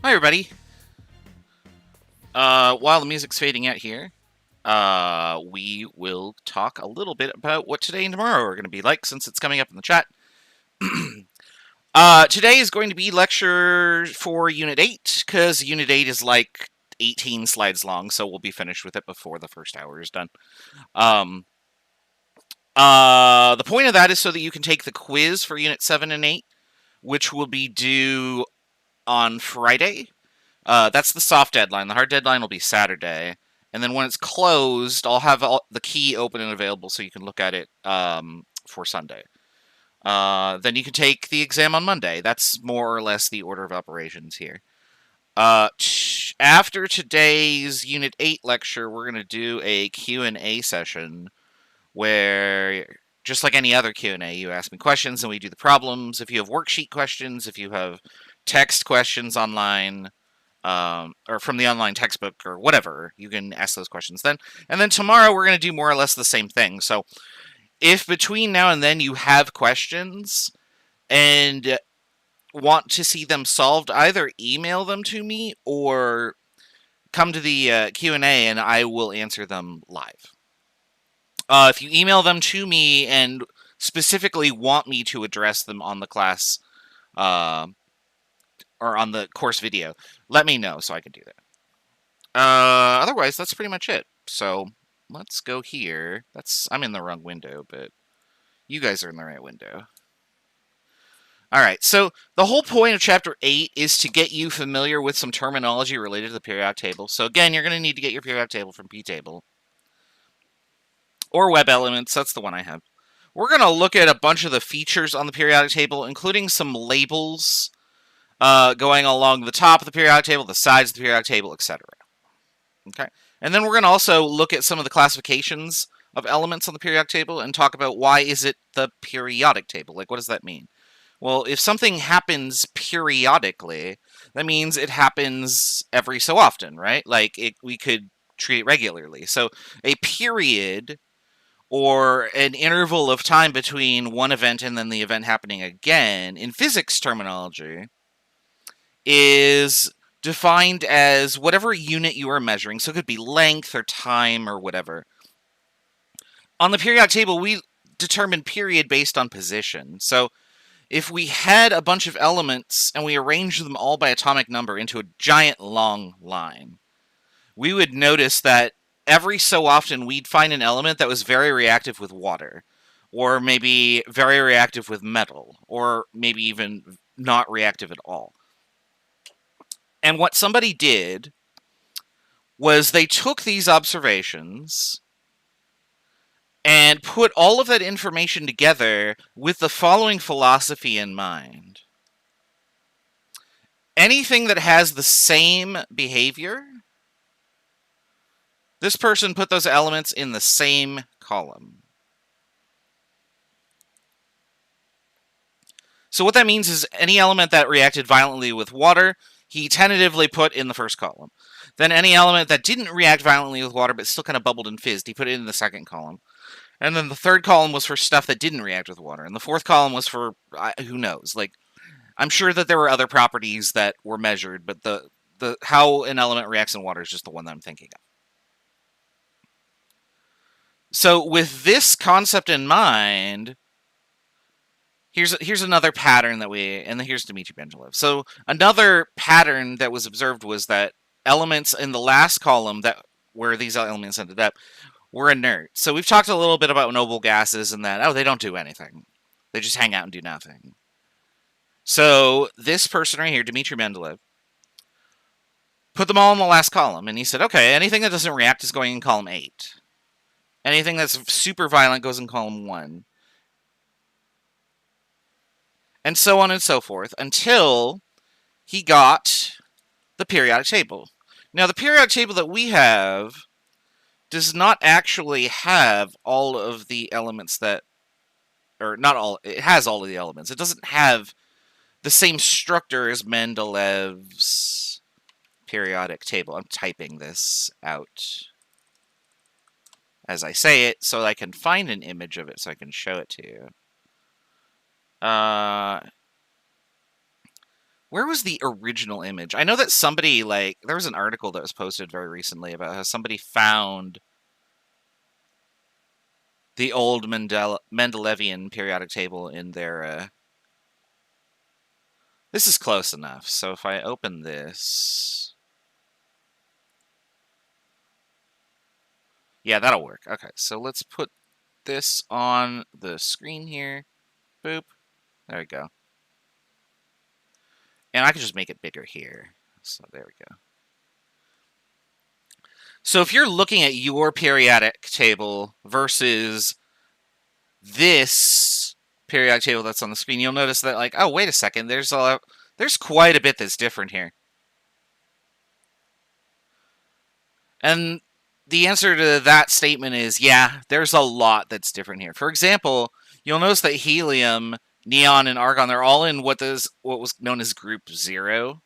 Hi, everybody. While the music's fading out here, we will talk a little bit about what today and tomorrow are going to be like, since it's coming up in the chat. Today is going to be lecture for Unit 8, because Unit 8 is like 18 slides long, so we'll be finished with it before the first hour is done. The point of that is so that you can take the quiz for Unit 7 and 8, which will be due on Friday. That's the soft deadline. The hard deadline will be Saturday. And then when it's closed, I'll have the key open and available so you can look at it for Sunday. Then you can take the exam on Monday. That's more or less the order of operations here. After today's Unit 8 lecture, we're going to do a Q&A session where, just like any other Q&A, you ask me questions and we do the problems. If you have worksheet questions, if you have text questions online, or from the online textbook or whatever, you can ask those questions then. And then tomorrow we're going to do more or less the same thing. So if between now and then you have questions and want to see them solved, either email them to me or come to the Q&A and I will answer them live. If you email them to me and specifically want me to address them on the class or on the course video, let me know so I can do that. Otherwise, that's pretty much it. So let's go here. I'm in the wrong window, but you guys are in the right window. Alright, so the whole point of Chapter 8 is to get you familiar with some terminology related to the periodic table. So again, you're going to need to get your periodic table from ptable. Or Web Elements, that's the one I have. We're going to look at a bunch of the features on the periodic table, including some labels going along the top of the periodic table, the sides of the periodic table, etc. Okay, and then we're going to also look at some of the classifications of elements on the periodic table and talk about why is it the periodic table. Like, what does that mean? Well, if something happens periodically, that means it happens every so often, right? Like, we could treat it regularly. So a period, or an interval of time between one event and then the event happening again, in physics terminology, is defined as whatever unit you are measuring. So it could be length or time or whatever. On the periodic table, we determine period based on position. So if we had a bunch of elements and we arranged them all by atomic number into a giant long line, we would notice that every so often we'd find an element that was very reactive with water, or maybe very reactive with metal, or maybe even not reactive at all. And what somebody did was they took these observations and put all of that information together with the following philosophy in mind. Anything that has the same behavior, this person put those elements in the same column. So what that means is any element that reacted violently with water, he tentatively put in the first column. Then any element that didn't react violently with water but still kind of bubbled and fizzed, he put it in the second column. And then the third column was for stuff that didn't react with water. And the fourth column was for, who knows, like, I'm sure that there were other properties that were measured, but the how an element reacts in water is just the one that I'm thinking of. So with this concept in mind, here's another pattern that and here's Dmitry Mendeleev. So another pattern that was observed was that elements in the last column where these elements ended up were inert. So we've talked a little bit about noble gases and that, they don't do anything. They just hang out and do nothing. So this person right here, Dmitry Mendeleev, put them all in the last column. And he said, okay, anything that doesn't react is going in column 8. Anything that's super violent goes in column 1. And so on and so forth, until he got the periodic table. Now, the periodic table that we have does not actually have all of the elements that, or not all, it has all of the elements. It doesn't have the same structure as Mendeleev's periodic table. I'm typing this out as I say it so I can find an image of it so I can show it to you. Where was the original image? I know that somebody, there was an article that was posted very recently about how somebody found the old Mendeleevian periodic table in their... This is close enough, so if I open this... Yeah, that'll work. Okay, so let's put this on the screen here. Boop. There we go. And I can just make it bigger here. So there we go. So if you're looking at your periodic table versus this periodic table that's on the screen, you'll notice that, oh, wait a second, there's quite a bit that's different here. And the answer to that statement is, yeah, there's a lot that's different here. For example, you'll notice that helium, neon, and argon, they're all in what was known as group 0.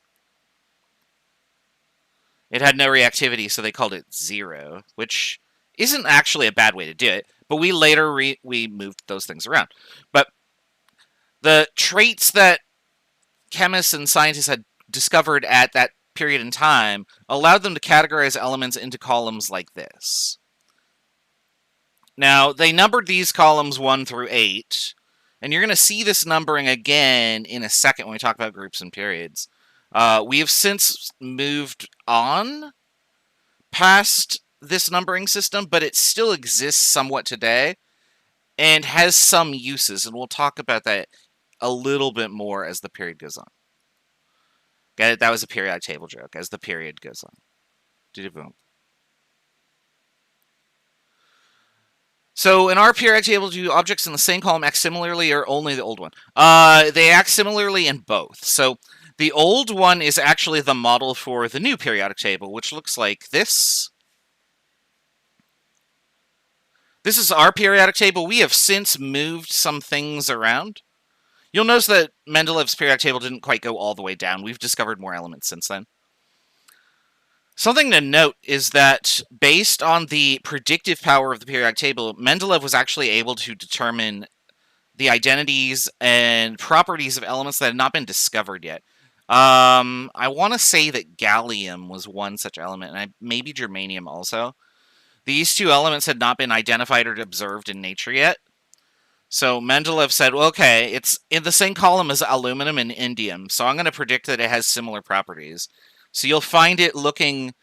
It had no reactivity, so they called it 0, which isn't actually a bad way to do it, but we later we moved those things around. But the traits that chemists and scientists had discovered at that period in time allowed them to categorize elements into columns like this. Now, they numbered these columns 1 through 8, and you're going to see this numbering again in a second when we talk about groups and periods. We have since moved on past this numbering system, but it still exists somewhat today and has some uses, and we'll talk about that a little bit more as the period goes on. Get it? That was a periodic table joke, as the period goes on. Boom. So in our periodic table, do objects in the same column act similarly or only the old one? They act similarly in both. So the old one is actually the model for the new periodic table, which looks like this. This is our periodic table. We have since moved some things around. You'll notice that Mendeleev's periodic table didn't quite go all the way down. We've discovered more elements since then. Something to note is that based on the predictive power of the periodic table, Mendeleev was actually able to determine the identities and properties of elements that had not been discovered yet. I want to say that gallium was one such element, and maybe germanium also. These two elements had not been identified or observed in nature yet. So Mendeleev said, well, okay, it's in the same column as aluminum and indium, so I'm going to predict that it has similar properties. So you'll find it looking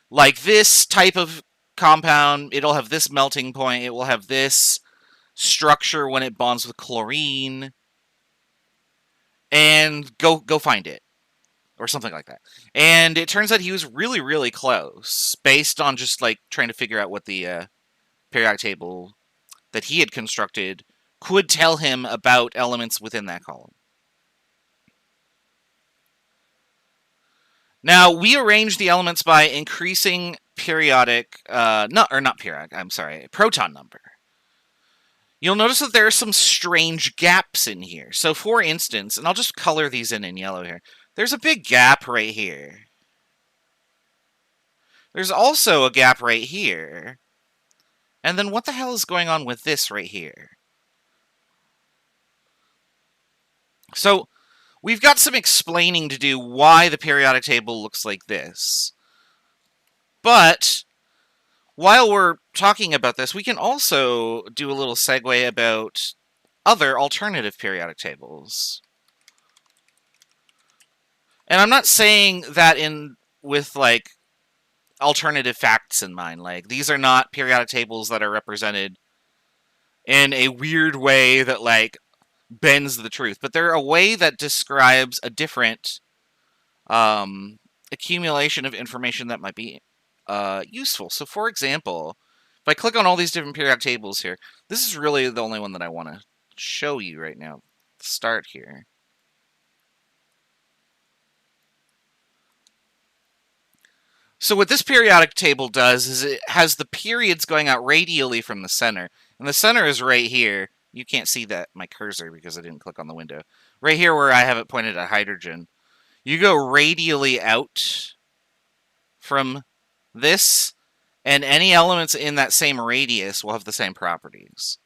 like this type of compound. It'll have this melting point. It will have this structure when it bonds with chlorine. And go find it. Or something like that. And it turns out he was really, really close, based on just, like, trying to figure out what the periodic table that he had constructed could tell him about elements within that column. Now, we arrange the elements by increasing periodic, proton number. You'll notice that there are some strange gaps in here. So, for instance, and I'll just color these in yellow here, there's a big gap right here. There's also a gap right here. And then what the hell is going on with this right here? So, we've got some explaining to do why the periodic table looks like this. But while we're talking about this, we can also do a little segue about other alternative periodic tables. And I'm not saying that with, like, alternative facts in mind. Like, these are not periodic tables that are represented in a weird way that, like, bends the truth. But they're a way that describes a different accumulation of information that might be useful. So, for example, if I click on all these different periodic tables here, this is really the only one that I want to show you right now. Start here. So what this periodic table does is it has the periods going out radially from the center. And the center is right here. You can't see that my cursor because I didn't click on the window. Right here where I have it pointed at hydrogen. You go radially out from this, and any elements in that same radius will have the same properties.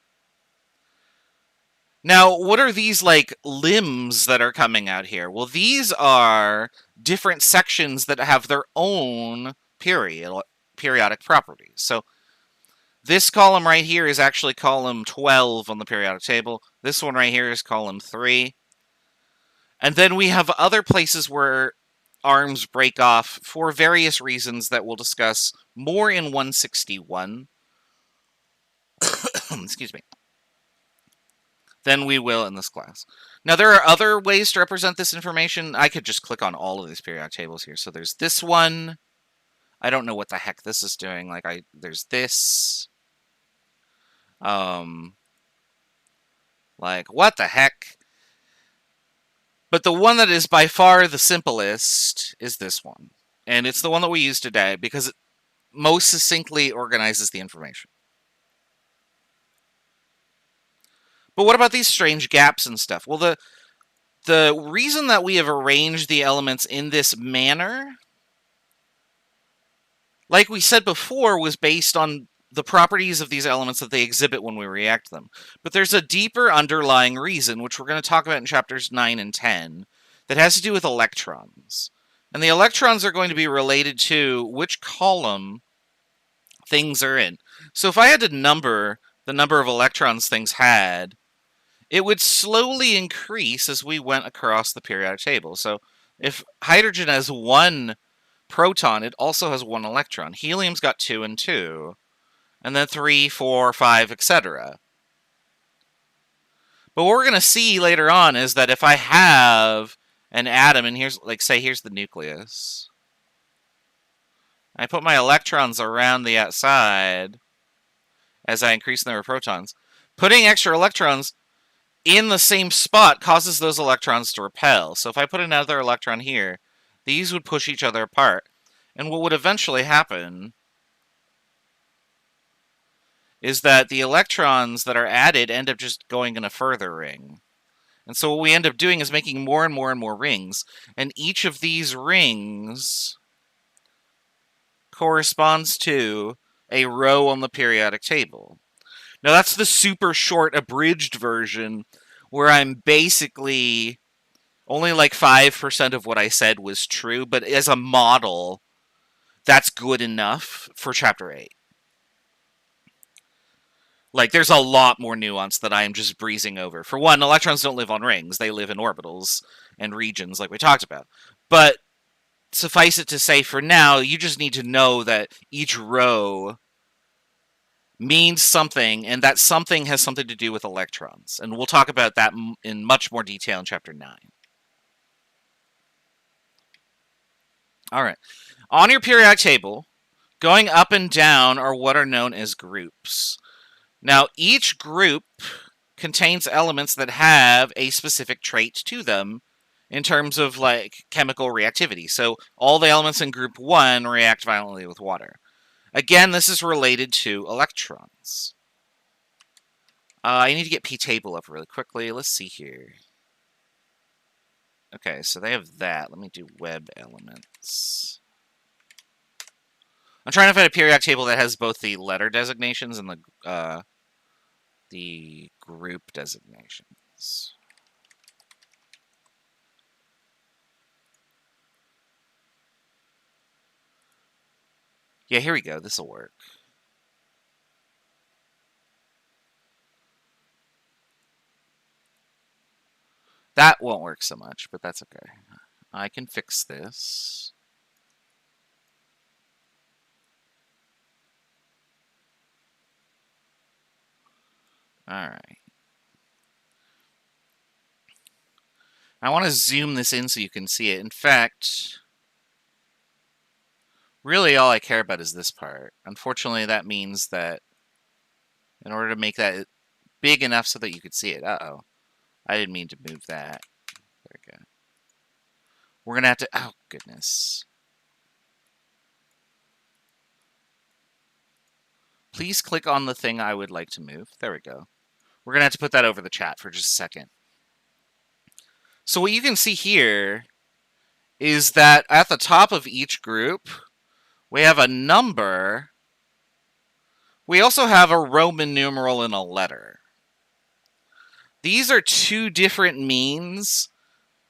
Now, what are these, like, limbs that are coming out here? Well, these are different sections that have their own periodic properties. So, this column right here is actually column 12 on the periodic table. This one right here is column 3. And then we have other places where arms break off for various reasons that we'll discuss more in 161. Excuse me. Than we will in this class. Now, there are other ways to represent this information. I could just click on all of these periodic tables here. So there's this one. I don't know what the heck this is doing. Like, there's this. Like, what the heck? But the one that is by far the simplest is this one. And it's the one that we use today because it most succinctly organizes the information. But what about these strange gaps and stuff? Well, the reason that we have arranged the elements in this manner, like we said before, was based on the properties of these elements that they exhibit when we react them. But there's a deeper underlying reason, which we're going to talk about in chapters 9 and 10, that has to do with electrons. And the electrons are going to be related to which column things are in. So if I had to number the number of electrons things had, it would slowly increase as we went across the periodic table. So if hydrogen has 1 proton, it also has 1 electron. Helium's got 2 and 2. And then 3, 4, 5, etc. But what we're going to see later on is that if I have an atom, and here's, like, say, here's the nucleus. I put my electrons around the outside as I increase the number of protons. Putting extra electrons in the same spot causes those electrons to repel. So if I put another electron here, these would push each other apart. And what would eventually happen is that the electrons that are added end up just going in a further ring. And so what we end up doing is making more and more and more rings. And each of these rings corresponds to a row on the periodic table. Now, that's the super short, abridged version, where I'm basically only like 5% of what I said was true, but as a model, that's good enough for Chapter 8. Like, there's a lot more nuance that I am just breezing over. For one, electrons don't live on rings. They live in orbitals and regions like we talked about. But suffice it to say, for now, you just need to know that each row means something, and that something has something to do with electrons. And we'll talk about that in much more detail in Chapter 9. All right. On your periodic table, going up and down are what are known as groups. Now, each group contains elements that have a specific trait to them in terms of like chemical reactivity. So all the elements in group 1 react violently with water. Again, this is related to electrons. I need to get P table up really quickly. Let's see here. Okay, so they have that. Let me do web elements. I'm trying to find a periodic table that has both the letter designations and the group designations. Yeah, here we go. This will work. That won't work so much, but that's okay. I can fix this. All right. I want to zoom this in so you can see it. In fact, really all I care about is this part. Unfortunately, that means that in order to make that big enough so that you could see it. Uh-oh. I didn't mean to move that. There we go. We're going to have to... Oh, goodness. Please click on the thing I would like to move. There we go. We're going to have to put that over the chat for just a second. So what you can see here is that at the top of each group, we have a number. We also have a Roman numeral and a letter. These are two different means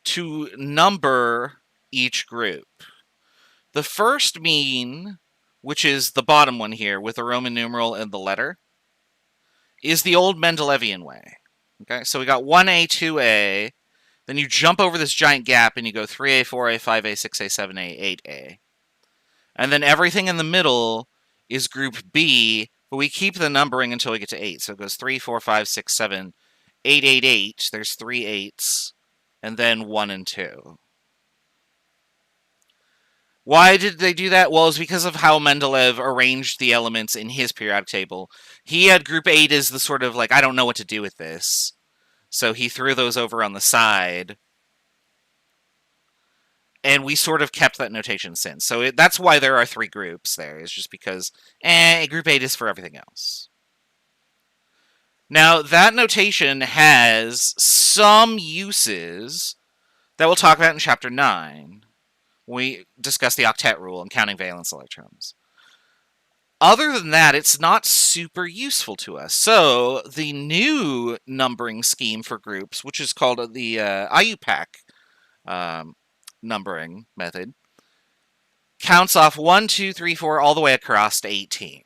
to number each group. The first mean, which is the bottom one here with the Roman numeral and the letter, is the old Mendelevian way. Okay, so we got 1A, 2A, then you jump over this giant gap and you go 3A, 4A, 5A, 6A, 7A, 8A. And then everything in the middle is group B, but we keep the numbering until we get to 8. So it goes 3, 4, 5, 6, 7, 8, 8, 8. There's 3 8s, and then 1 and 2. Why did they do that? Well, it's because of how Mendeleev arranged the elements in his periodic table. He had group 8 as the sort of like, I don't know what to do with this. So he threw those over on the side. And we sort of kept that notation since. So that's why there are 3 groups there. It's just because group 8 is for everything else. Now, that notation has some uses that we'll talk about in Chapter 9. We discuss the octet rule and counting valence electrons. Other than that, it's not super useful to us. So the new numbering scheme for groups, which is called the Iupac numbering method, counts off 1, 2, 3, 4 all the way across to 18.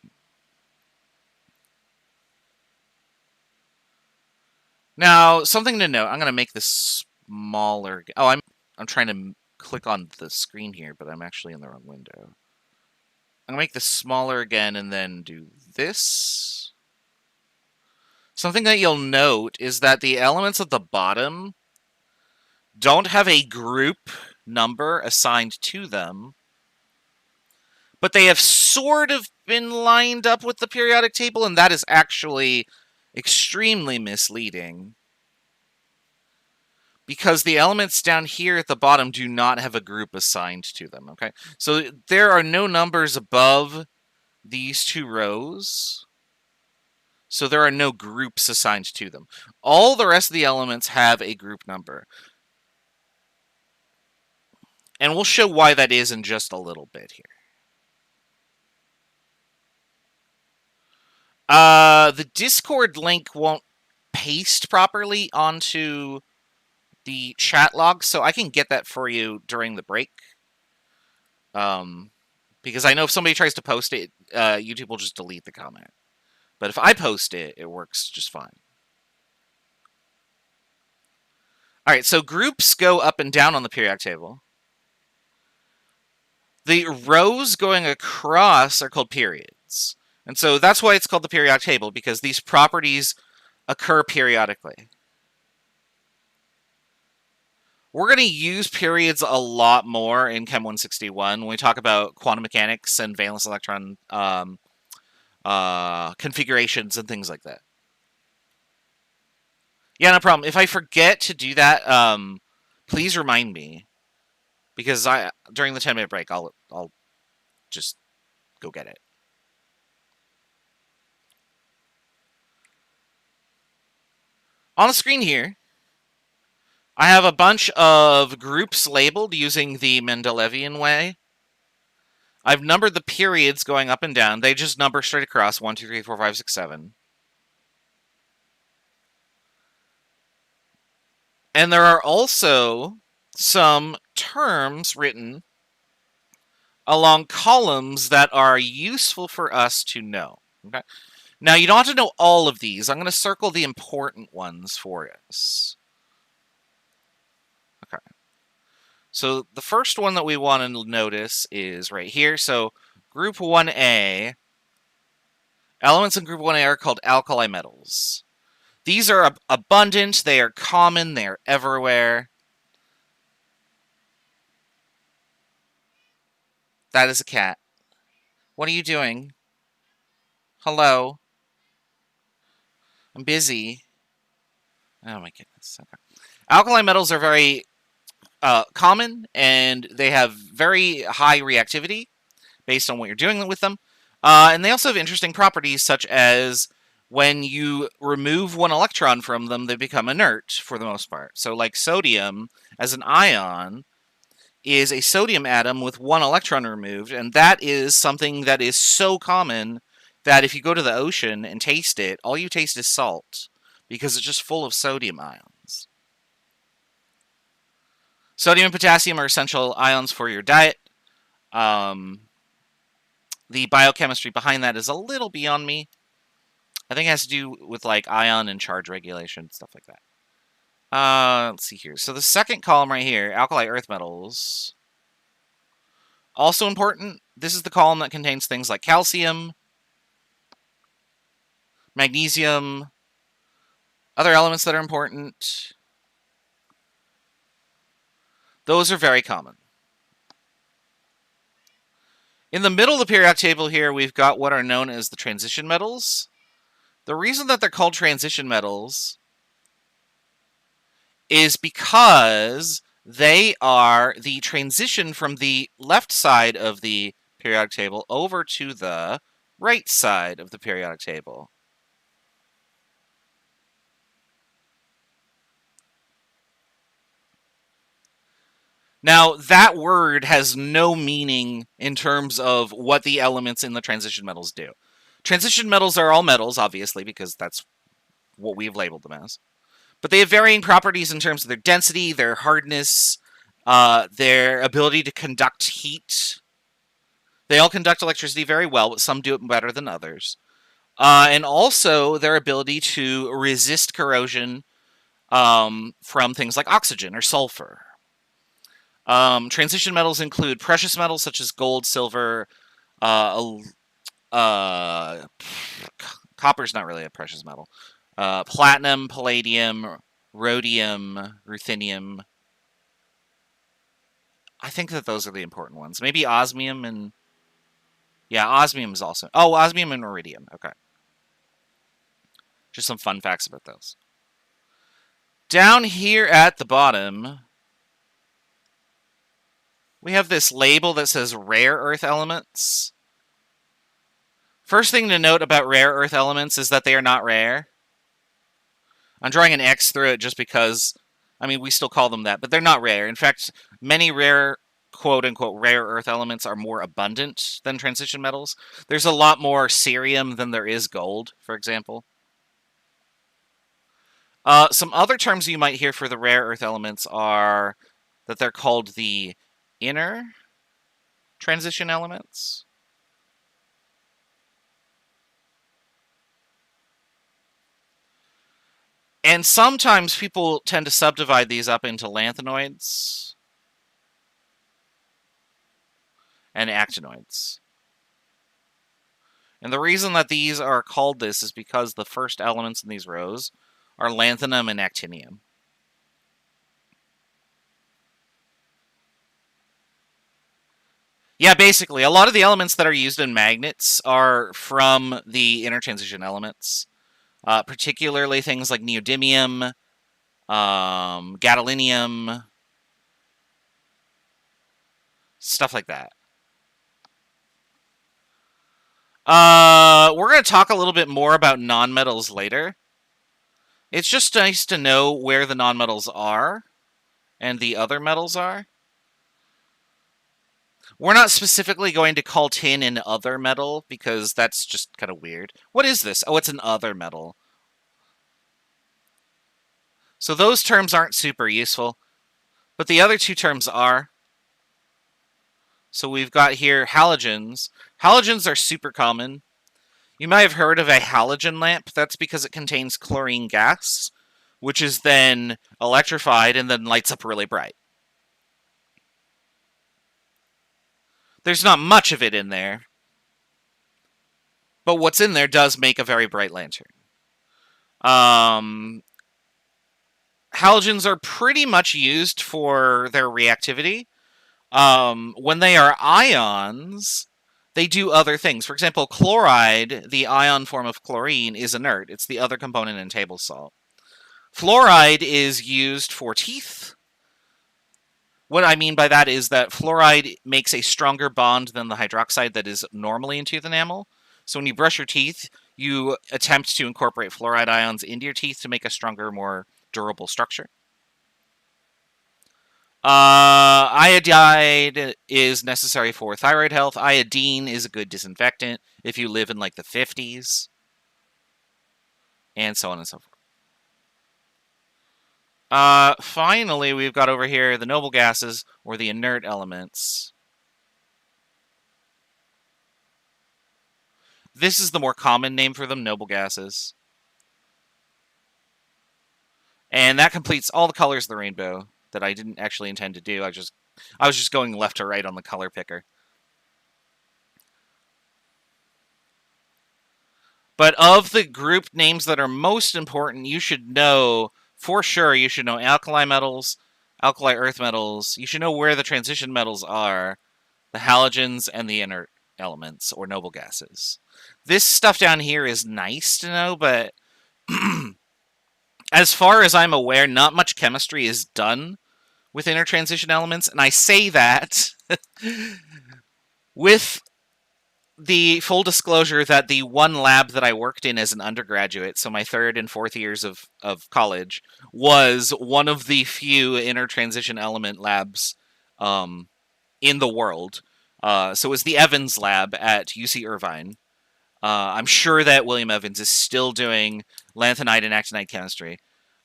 Now, something to note. I'm going to make this smaller. Oh, I'm trying to click on the screen here, but I'm actually in the wrong window. I'm going to make this smaller again and then do this. Something that you'll note is that the elements at the bottom don't have a group number assigned to them, but they have sort of been lined up with the periodic table, and that is actually extremely misleading. Because the elements down here at the bottom do not have a group assigned to them, okay? So there are no numbers above these 2 rows. So there are no groups assigned to them. All the rest of the elements have a group number. And we'll show why that is in just a little bit here. The Discord link won't paste properly onto the chat log, so I can get that for you during the break. Because I know if somebody tries to post it, YouTube will just delete the comment. But if I post it, it works just fine. All right, so groups go up and down on the periodic table. The rows going across are called periods. And so that's why it's called the periodic table, because these properties occur periodically. We're going to use periods a lot more in Chem 161 when we talk about quantum mechanics and valence electron configurations and things like that. Yeah, no problem. If I forget to do that, please remind me, because during the 10-minute break, I'll just go get it. On the screen here, I have a bunch of groups labeled using the Mendelevian way. I've numbered the periods going up and down. They just number straight across 1, 2, 3, 4, 5, 6, 7. And there are also some terms written along columns that are useful for us to know. Okay? Now, you don't have to know all of these. I'm going to circle the important ones for us. Okay. So the first one that we want to notice is right here. So group 1A, elements in group 1A are called alkali metals. These are abundant, they are common, they are everywhere. That is a cat. What are you doing? Hello? I'm busy. Oh my goodness. Okay. Alkali metals are very common, and they have very high reactivity based on what you're doing with them. And they also have interesting properties, such as when you remove one electron from them, they become inert for the most part. So like sodium, as an ion, is a sodium atom with one electron removed, and that is something that is so common that if you go to the ocean and taste it, all you taste is salt, because it's just full of sodium ions. Sodium and potassium are essential ions for your diet. The biochemistry behind that is a little beyond me. I think it has to do with like ion and charge regulation, stuff like that. Let's see here. So the second column right here, alkali earth metals. Also important, this is the column that contains things like calcium, magnesium, other elements that are important. Those are very common. In the middle of the periodic table here, we've got what are known as the transition metals. The reason that they're called transition metals is because they are the transition from the left side of the periodic table over to the right side of the periodic table. Now, that word has no meaning in terms of what the elements in the transition metals do. Transition metals are all metals, obviously, because that's what we've labeled them as. But they have varying properties in terms of their density, their hardness, their ability to conduct heat. They all conduct electricity very well, but some do it better than others. And also their ability to resist corrosion from things like oxygen or sulfur. Transition metals include precious metals such as gold, silver, copper's not really a precious metal. Platinum, palladium, rhodium, ruthenium. I think that those are the important ones. Maybe osmium and... Yeah, osmium is also... Oh, osmium and iridium. Okay. Just some fun facts about those. Down here at the bottom, we have this label that says rare earth elements. First thing to note about rare earth elements is that they are not rare. I'm drawing an X through it just because, I mean, we still call them that, but they're not rare. In fact, many rare, quote-unquote, rare earth elements are more abundant than transition metals. There's a lot more cerium than there is gold, for example. Some other terms you might hear for the rare earth elements are that they're called the inner transition elements. And sometimes people tend to subdivide these up into lanthanoids and actinoids. And the reason that these are called this is because the first elements in these rows are lanthanum and actinium. Yeah, basically, a lot of the elements that are used in magnets are from the intertransition elements, particularly things like neodymium, gadolinium, stuff like that. We're going to talk a little bit more about nonmetals later. It's just nice to know where the nonmetals are and the other metals are. We're not specifically going to call tin an other metal because that's just kind of weird. What is this? Oh, it's an other metal. So those terms aren't super useful, but the other two terms are. So we've got here halogens. Halogens are super common. You might have heard of a halogen lamp. That's because it contains chlorine gas, which is then electrified and then lights up really bright. There's not much of it in there, but what's in there does make a very bright lantern. Halogens are pretty much used for their reactivity. When they are ions, they do other things. For example, chloride, the ion form of chlorine, is inert. It's the other component in table salt. Fluoride is used for teeth. What I mean by that is that fluoride makes a stronger bond than the hydroxide that is normally in tooth enamel. So when you brush your teeth, you attempt to incorporate fluoride ions into your teeth to make a stronger, more durable structure. Iodide is necessary for thyroid health. Iodine is a good disinfectant if you live in like the 50s. And so on and so forth. Finally, we've got over here the noble gases, or the inert elements. This is the more common name for them, noble gases. And that completes all the colors of the rainbow that I didn't actually intend to do. I was just going left to right on the color picker. But of the group names that are most important, you should know, for sure, you should know alkali metals, alkali earth metals. You should know where the transition metals are, the halogens, and the inert elements, or noble gases. This stuff down here is nice to know, but as far as I'm aware, not much chemistry is done with intertransition elements, and I say that with the full disclosure that the one lab that I worked in as an undergraduate, so my third and fourth years of college, was one of the few intertransition element labs in the world. So it was the Evans lab at UC Irvine. I'm sure that William Evans is still doing lanthanide and actinide chemistry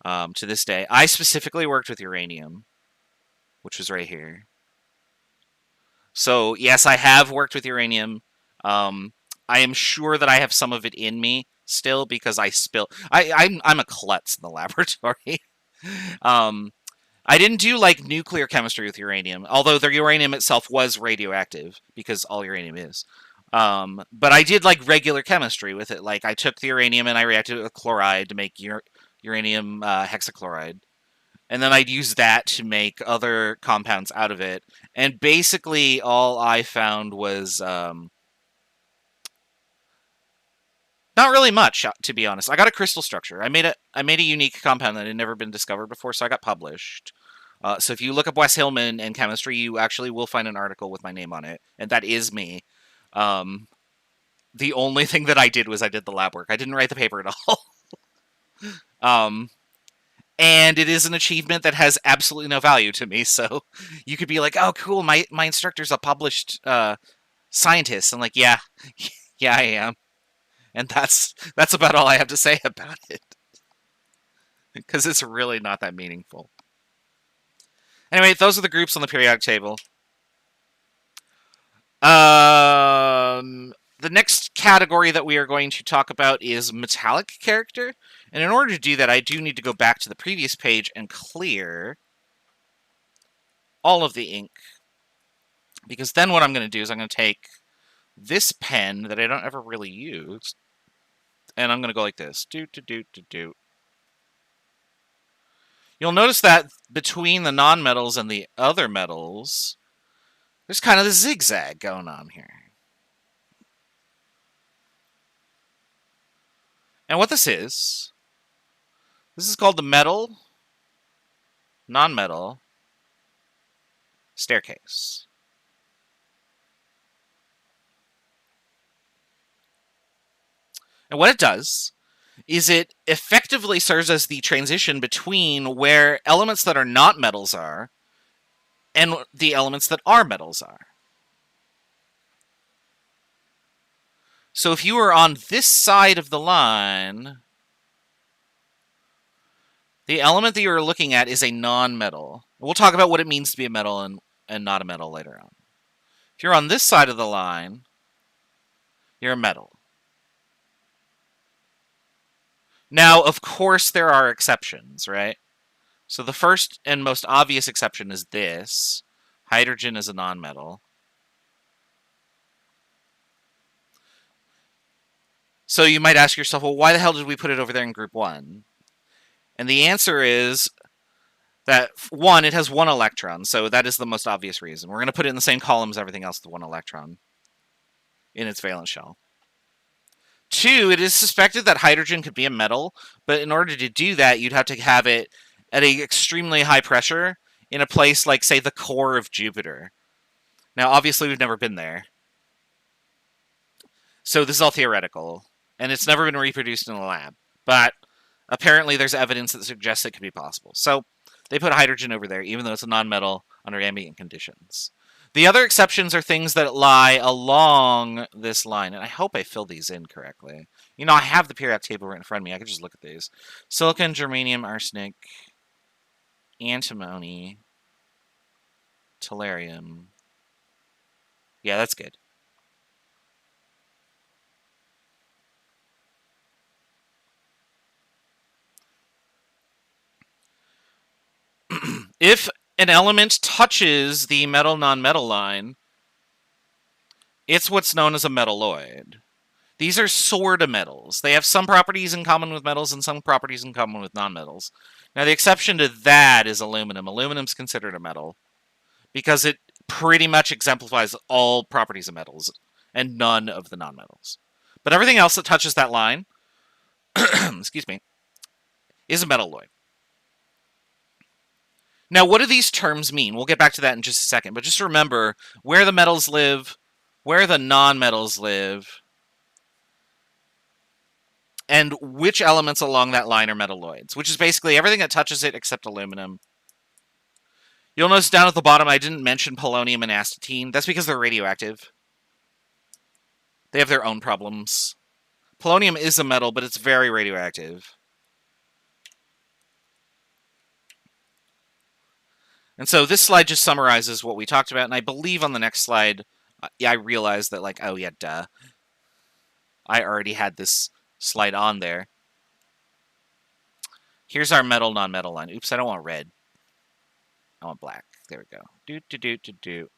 to this day. I specifically worked with uranium, which was right here. So yes, I have worked with uranium. I am sure that I have some of it in me still because I spill. I'm a klutz in the laboratory. I didn't do like nuclear chemistry with uranium, although the uranium itself was radioactive because all uranium is. But I did like regular chemistry with it. Like I took the uranium and I reacted it with chloride to make uranium hexachloride. And then I'd use that to make other compounds out of it. And basically all I found was not really much, to be honest. I got a crystal structure. I made a unique compound that had never been discovered before, so I got published. So if you look up Wes Hillman and chemistry, you actually will find an article with my name on it, and that is me. The only thing that I did was I did the lab work. I didn't write the paper at all. And it is an achievement that has absolutely no value to me. So you could be like, "Oh, cool! My instructor's a published scientist." I'm like, "Yeah, yeah, I am." And that's about all I have to say about it. Because it's really not that meaningful. Anyway, those are the groups on the periodic table. The next category that we are going to talk about is metallic character. And in order to do that, I do need to go back to the previous page and clear all of the ink. Because then what I'm going to do is I'm going to take this pen that I don't ever really use, and I'm going to go like this. You'll notice that between the nonmetals and the other metals, there's kind of the zigzag going on here. And what this is called the metal, nonmetal staircase. And what it does is it effectively serves as the transition between where elements that are not metals are and the elements that are metals are. So if you were on this side of the line, the element that you're looking at is a non-metal. We'll talk about what it means to be a metal and not a metal later on. If you're on this side of the line, you're a metal. Now, of course, there are exceptions, right? So the first and most obvious exception is this. Hydrogen is a nonmetal. So you might ask yourself, well, why the hell did we put it over there in group 1? And the answer is that, 1, it has 1 electron, so that is the most obvious reason. We're going to put it in the same column as everything else with 1 electron in its valence shell. 2, it is suspected that hydrogen could be a metal, but in order to do that, you'd have to have it at an extremely high pressure in a place like, say, the core of Jupiter. Now, obviously, we've never been there. So this is all theoretical, and it's never been reproduced in the lab. But apparently there's evidence that suggests it could be possible. So they put hydrogen over there, even though it's a nonmetal under ambient conditions. The other exceptions are things that lie along this line, and I hope I fill these in correctly. You know, I have the periodic table right in front of me. I could just look at these. Silicon, germanium, arsenic, antimony, tellurium. Yeah, that's good. If an element touches the metal-nonmetal line, it's what's known as a metalloid. These are sort of metals. They have some properties in common with metals and some properties in common with nonmetals. Now, the exception to that is aluminum. Aluminum's considered a metal because it pretty much exemplifies all properties of metals and none of the nonmetals. But everything else that touches that line, excuse me, is a metalloid. Now, what do these terms mean? We'll get back to that in just a second, but just remember where the metals live, where the nonmetals live, and which elements along that line are metalloids, which is basically everything that touches it except aluminum. You'll notice down at the bottom I didn't mention polonium and astatine. That's because they're radioactive. They have their own problems. Polonium is a metal, but it's very radioactive. And so this slide just summarizes what we talked about, and I believe on the next slide, I realized that, like, oh yeah, duh. I already had this slide on there. Here's our metal-nonmetal line. Oops, I don't want red. I want black. There we go. Do.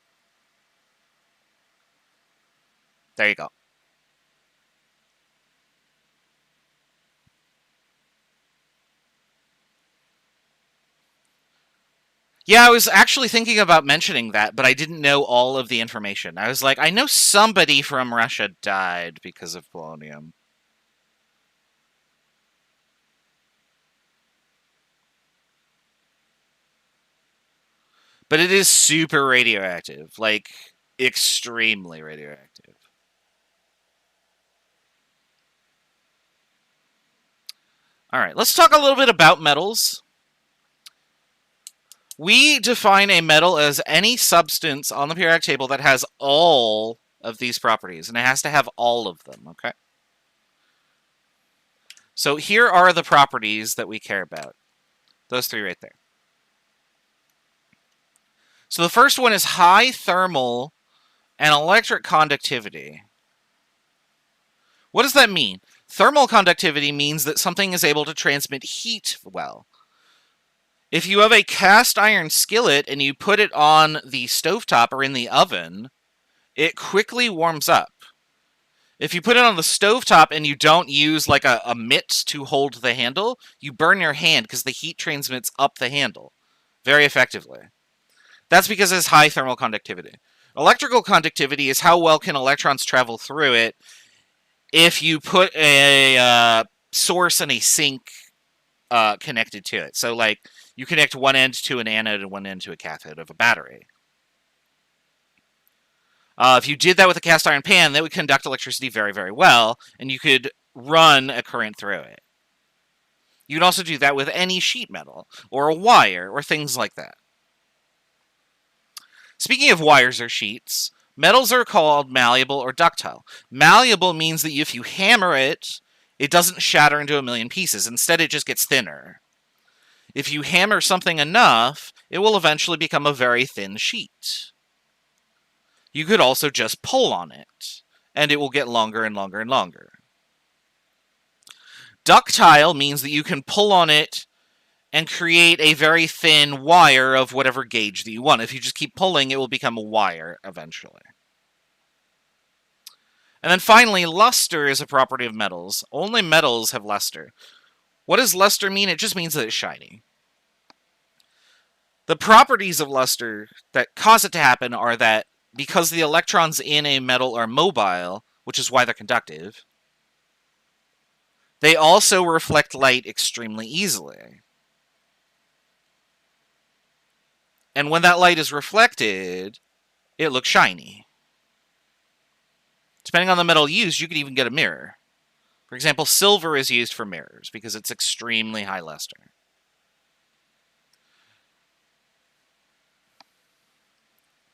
There you go. Yeah, I was actually thinking about mentioning that, but I didn't know all of the information. I was like, I know somebody from Russia died because of polonium. But it is super radioactive, like extremely radioactive. All right, let's talk a little bit about metals. We define a metal as any substance on the periodic table that has all of these properties, and it has to have all of them, okay? So here are the properties that we care about. Those three right there. So the first one is high thermal and electric conductivity. What does that mean? Thermal conductivity means that something is able to transmit heat well. If you have a cast iron skillet and you put it on the stovetop or in the oven, it quickly warms up. If you put it on the stovetop and you don't use like a mitt to hold the handle, you burn your hand because the heat transmits up the handle very effectively. That's because it has high thermal conductivity. Electrical conductivity is how well can electrons travel through it if you put a source and a sink connected to it. So like you connect one end to an anode and one end to a cathode of a battery. If you did that with a cast iron pan, that would conduct electricity very, very well, and you could run a current through it. You could also do that with any sheet metal, or a wire, or things like that. Speaking of wires or sheets, metals are called malleable or ductile. Malleable means that if you hammer it, it doesn't shatter into a million pieces. Instead, it just gets thinner. If you hammer something enough, it will eventually become a very thin sheet. You could also just pull on it, and it will get longer and longer and longer. Ductile means that you can pull on it and create a very thin wire of whatever gauge that you want. If you just keep pulling, it will become a wire eventually. And then finally, luster is a property of metals. Only metals have luster. What does luster mean? It just means that it's shiny. The properties of luster that cause it to happen are that because the electrons in a metal are mobile, which is why they're conductive, they also reflect light extremely easily. And when that light is reflected, it looks shiny. Depending on the metal used, you could even get a mirror. For example, silver is used for mirrors because it's extremely high luster.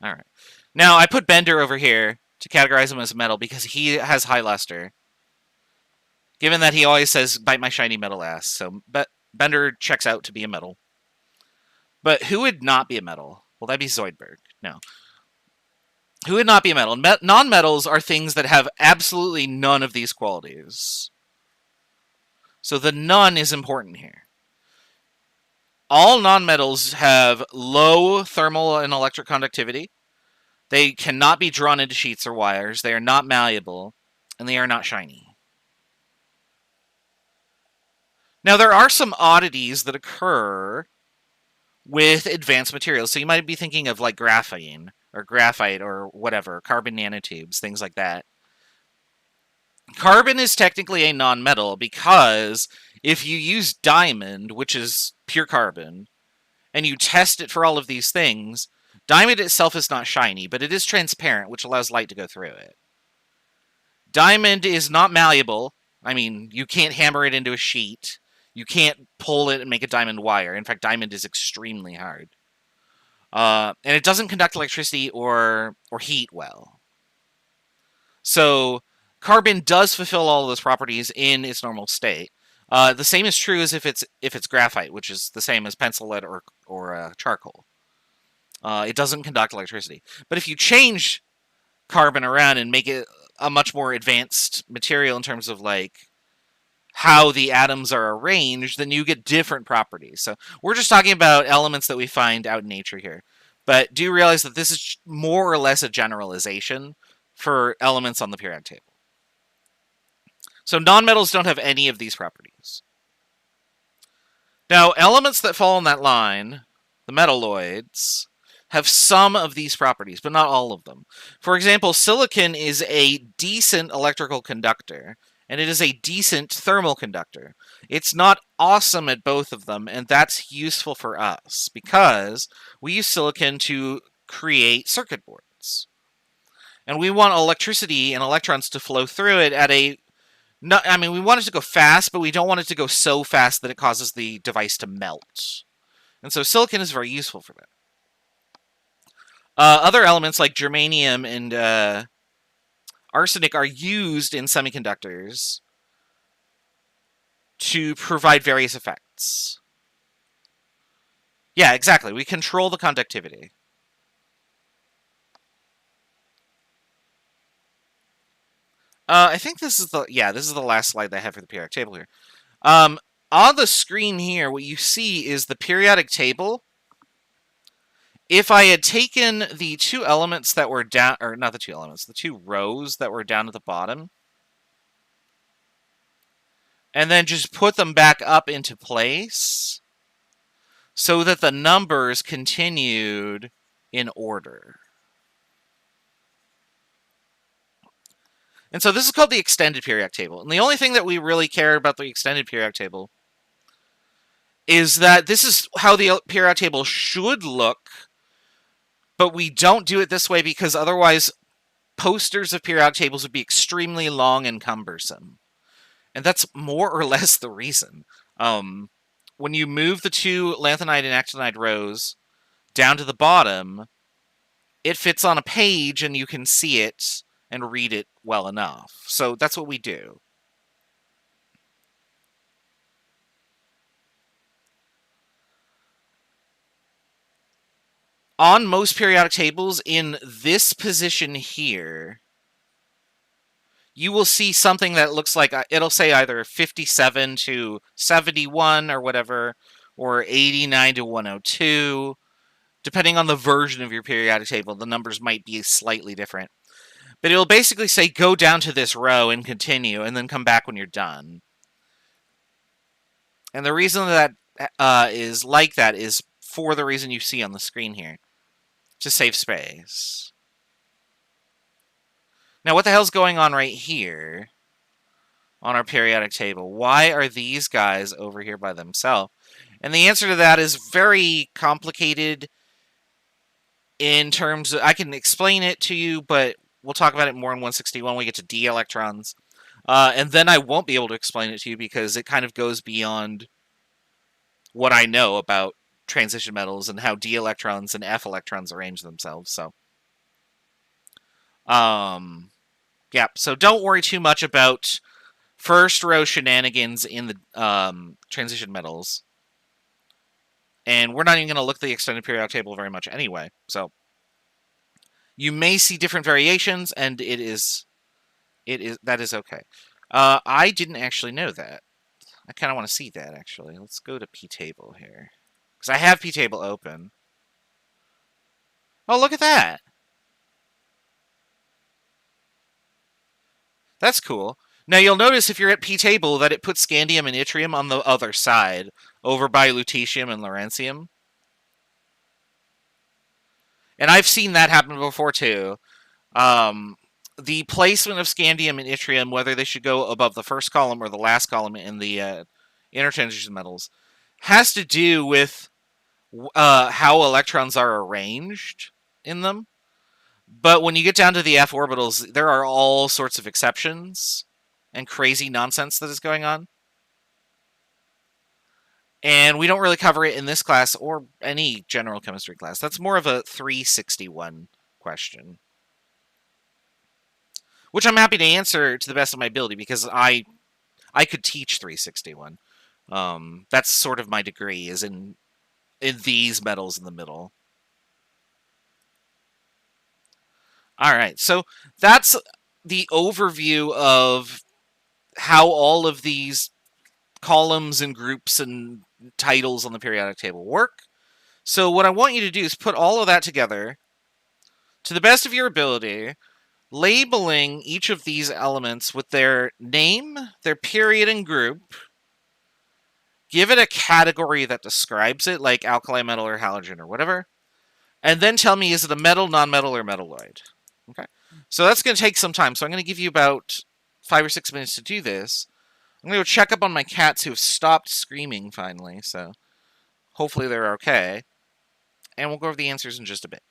All right. Now, I put Bender over here to categorize him as a metal because he has high luster. Given that he always says, bite my shiny metal ass. So Bender checks out to be a metal. But who would not be a metal? Well, that'd be Zoidberg. No. Who would not be a metal? Non-metals are things that have absolutely none of these qualities. So the none is important here. All non-metals have low thermal and electric conductivity. They cannot be drawn into sheets or wires. They are not malleable, and they are not shiny. Now, there are some oddities that occur with advanced materials. So you might be thinking of like graphene or graphite or whatever, carbon nanotubes, things like that. Carbon is technically a non-metal because if you use diamond, which is pure carbon, and you test it for all of these things, diamond itself is not shiny, but it is transparent, which allows light to go through it. Diamond is not malleable. I mean, you can't hammer it into a sheet. You can't pull it and make a diamond wire. In fact, diamond is extremely hard. And it doesn't conduct electricity or heat well. So carbon does fulfill all of those properties in its normal state. The same is true as if it's graphite, which is the same as pencil lead or charcoal. It doesn't conduct electricity. But if you change carbon around and make it a much more advanced material in terms of like how the atoms are arranged, then you get different properties. So we're just talking about elements that we find out in nature here. But do realize that this is more or less a generalization for elements on the periodic table. So nonmetals don't have any of these properties. Now, elements that fall in that line, the metalloids, have some of these properties, but not all of them. For example, silicon is a decent electrical conductor, and it is a decent thermal conductor. It's not awesome at both of them, and that's useful for us, because we use silicon to create circuit boards. And we want electricity and electrons to flow through it at a... we want it to go fast, but we don't want it to go so fast that it causes the device to melt. And so silicon is very useful for that. Other elements like germanium and arsenic are used in semiconductors to provide various effects. Yeah, exactly. We control the conductivity. I think this is the last slide that I have for the periodic table here. On the screen here, what you see is the periodic table. If I had taken the two elements that were down, or not the two elements, the two rows that were down at the bottom, and then just put them back up into place so that the numbers continued in order. And so this is called the extended periodic table. And the only thing that we really care about the extended periodic table is that this is how the periodic table should look, but we don't do it this way because otherwise posters of periodic tables would be extremely long and cumbersome. And that's more or less the reason. When you move the two lanthanide and actinide rows down to the bottom, it fits on a page and you can see it and read it well enough. So that's what we do. On most periodic tables, in this position here, you will see something that looks like, it'll say either 57 to 71 or whatever, or 89 to 102. Depending on the version of your periodic table, the numbers might be slightly different. But it'll basically say go down to this row and continue, and then come back when you're done. And the reason that is like that is for the reason you see on the screen here. To save space. Now, what the hell's going on right here on our periodic table? Why are these guys over here by themselves? And the answer to that is very complicated in terms of, I can explain it to you, but we'll talk about it more in 161 when we get to d electrons. And then I won't be able to explain it to you because it kind of goes beyond what I know about transition metals and how d electrons and f electrons arrange themselves. So, yeah, so don't worry too much about first row shenanigans in the transition metals. And we're not even going to look at the extended periodic table very much anyway. So you may see different variations, and that is okay. I didn't actually know that. I kind of want to see that, actually. Let's go to p-table here. Because I have p-table open. Oh, look at that. That's cool. Now, you'll notice if you're at p-table that it puts scandium and yttrium on the other side, over by lutetium and lawrencium. And I've seen that happen before, too. The placement of scandium and yttrium, whether they should go above the first column or the last column in the intertransition metals, has to do with how electrons are arranged in them. But when you get down to the f orbitals, there are all sorts of exceptions and crazy nonsense that is going on. And we don't really cover it in this class or any general chemistry class. That's more of a 361 question. Which I'm happy to answer to the best of my ability because I could teach 361. That's sort of my degree, is in these metals in the middle. All right, so that's the overview of how all of these columns and groups and titles on the periodic table work. So what I want you to do is put all of that together to the best of your ability, labeling each of these elements with their name, their period and group, give it a category that describes it, like alkali metal or halogen or whatever, and then tell me, is it a metal, non-metal, or metalloid? Okay. So that's going to take some time. So I'm going to give you about 5 or 6 minutes to do this. I'm going to go check up on my cats who have stopped screaming finally, so hopefully they're okay. And we'll go over the answers in just a bit.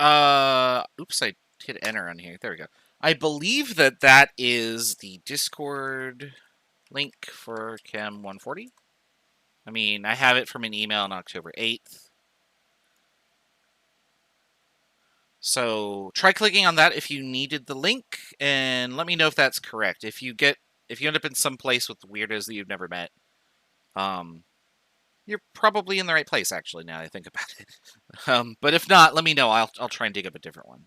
Oops, I hit enter on here. There we go. I believe that is the Discord link for Chem 140. I mean, I have it from an email on October 8th. So try clicking on that if you needed the link, and let me know if that's correct. If you end up in some place with weirdos that you've never met, you're probably in the right place. Actually, now that I think about it. But if not, let me know. I'll try and dig up a different one.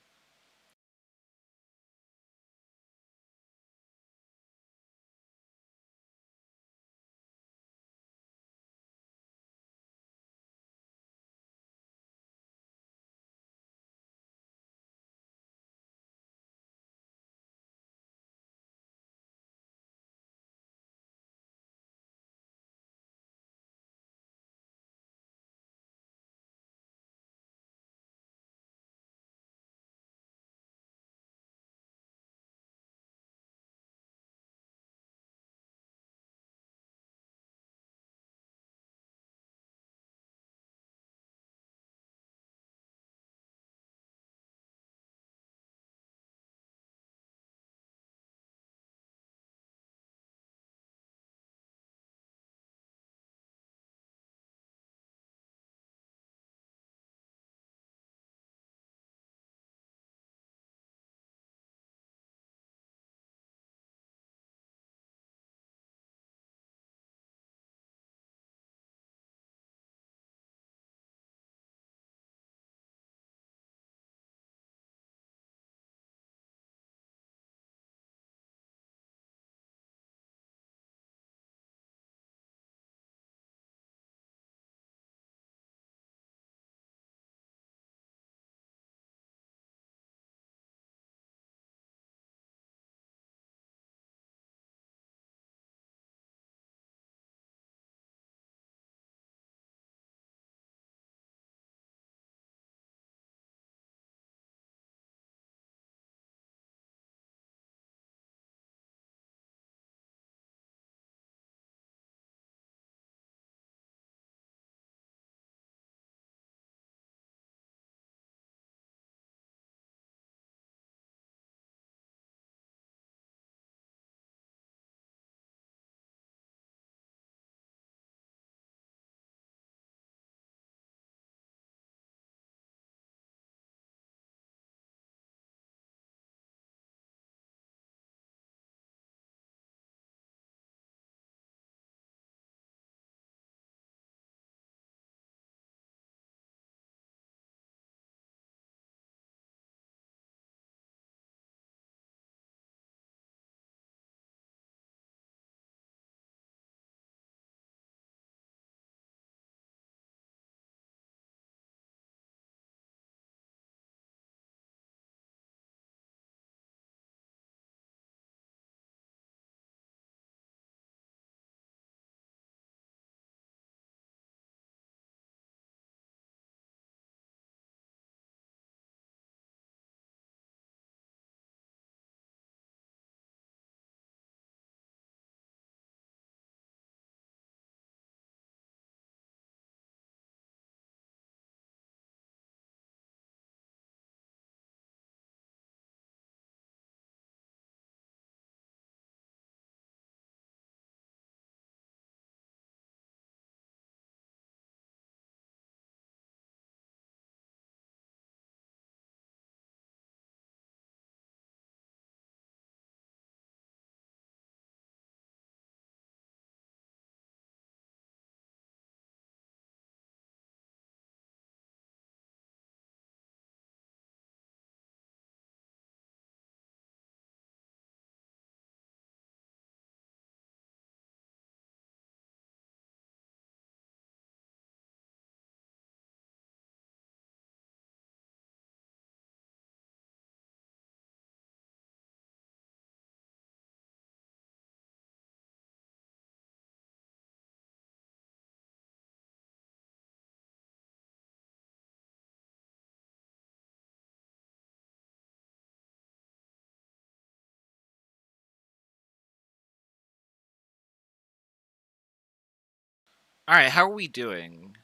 All right, how are we doing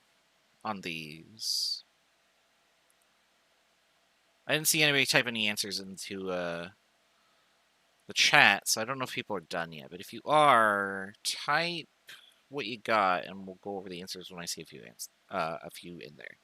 on these? I didn't see anybody type any answers into the chat, so I don't know if people are done yet. But if you are, type what you got, and we'll go over the answers when I see a few in there.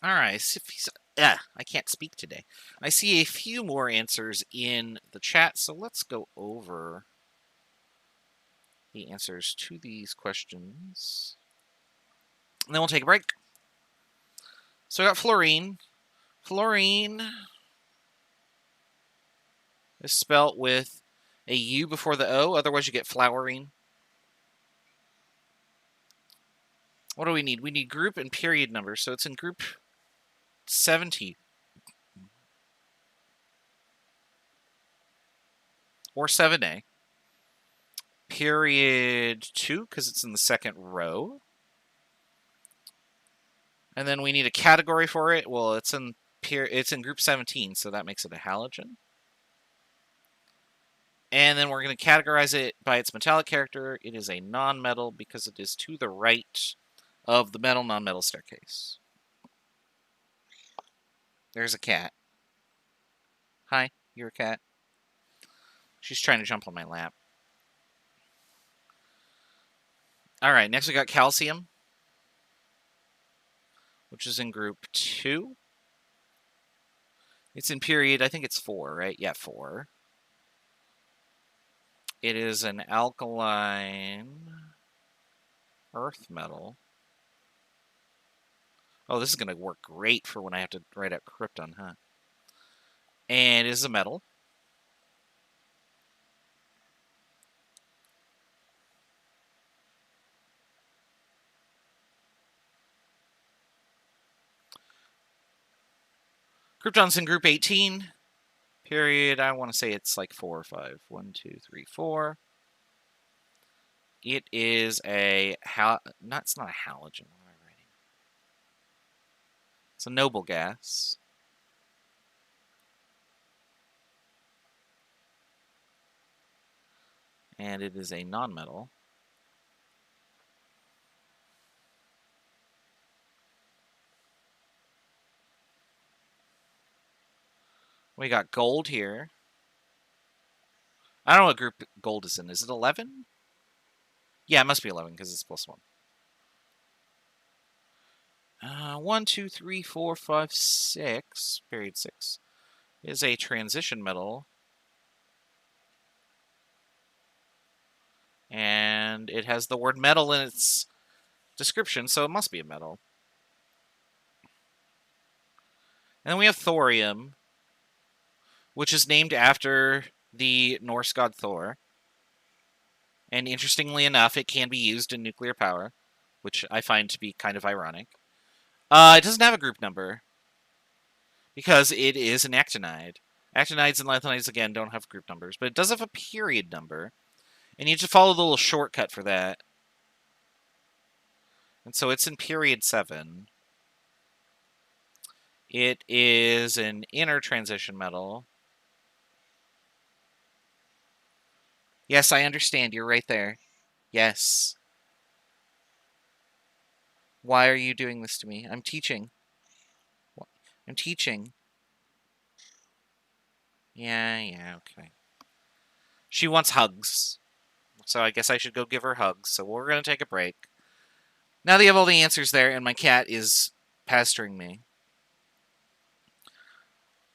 All right. I can't speak today. I see a few more answers in the chat, so let's go over the answers to these questions. And then we'll take a break. So I got fluorine. Fluorine is spelt with a U before the O, otherwise you get fluorine. What do we need? We need group and period number, so it's in group 17. Or 7A. Period 2, because it's in the second row. And then we need a category for it. Well, it's in group 17, so that makes it a halogen. And then we're going to categorize it by its metallic character. It is a nonmetal because it is to the right of the metal-nonmetal staircase. There's a cat. Hi, you're a cat. She's trying to jump on my lap. All right, next we got calcium, which is in group 2. It's in period, I think it's 4, right? Yeah, 4. It is an alkaline earth metal. Oh, this is going to work great for when I have to write out krypton, huh? And it is a metal. Krypton's in group 18. Period, I want to say it's like 4 or 5. 1, 2, 3, 4. It is a it's not a halogen. What am I writing? It's a noble gas. And it is a nonmetal. We got gold here. I don't know what group gold is in. Is it 11? Yeah, it must be 11 because it's +1. 1, 2, 3, 4, 5, 6. Period 6 is a transition metal. And it has the word metal in its description, so it must be a metal. And then we have thorium, which is named after the Norse god Thor. And interestingly enough, it can be used in nuclear power, which I find to be kind of ironic. It doesn't have a group number because it is an actinide. Actinides and lanthanides, again, don't have group numbers, but it does have a period number. And you have to follow the little shortcut for that. And so it's in period 7. It is an inner transition metal. Yes, I understand. You're right there. Yes. Why are you doing this to me? I'm teaching. I'm teaching. Yeah, okay. She wants hugs. So I guess I should go give her hugs. So we're going to take a break. Now that you have all the answers there, and my cat is pestering me.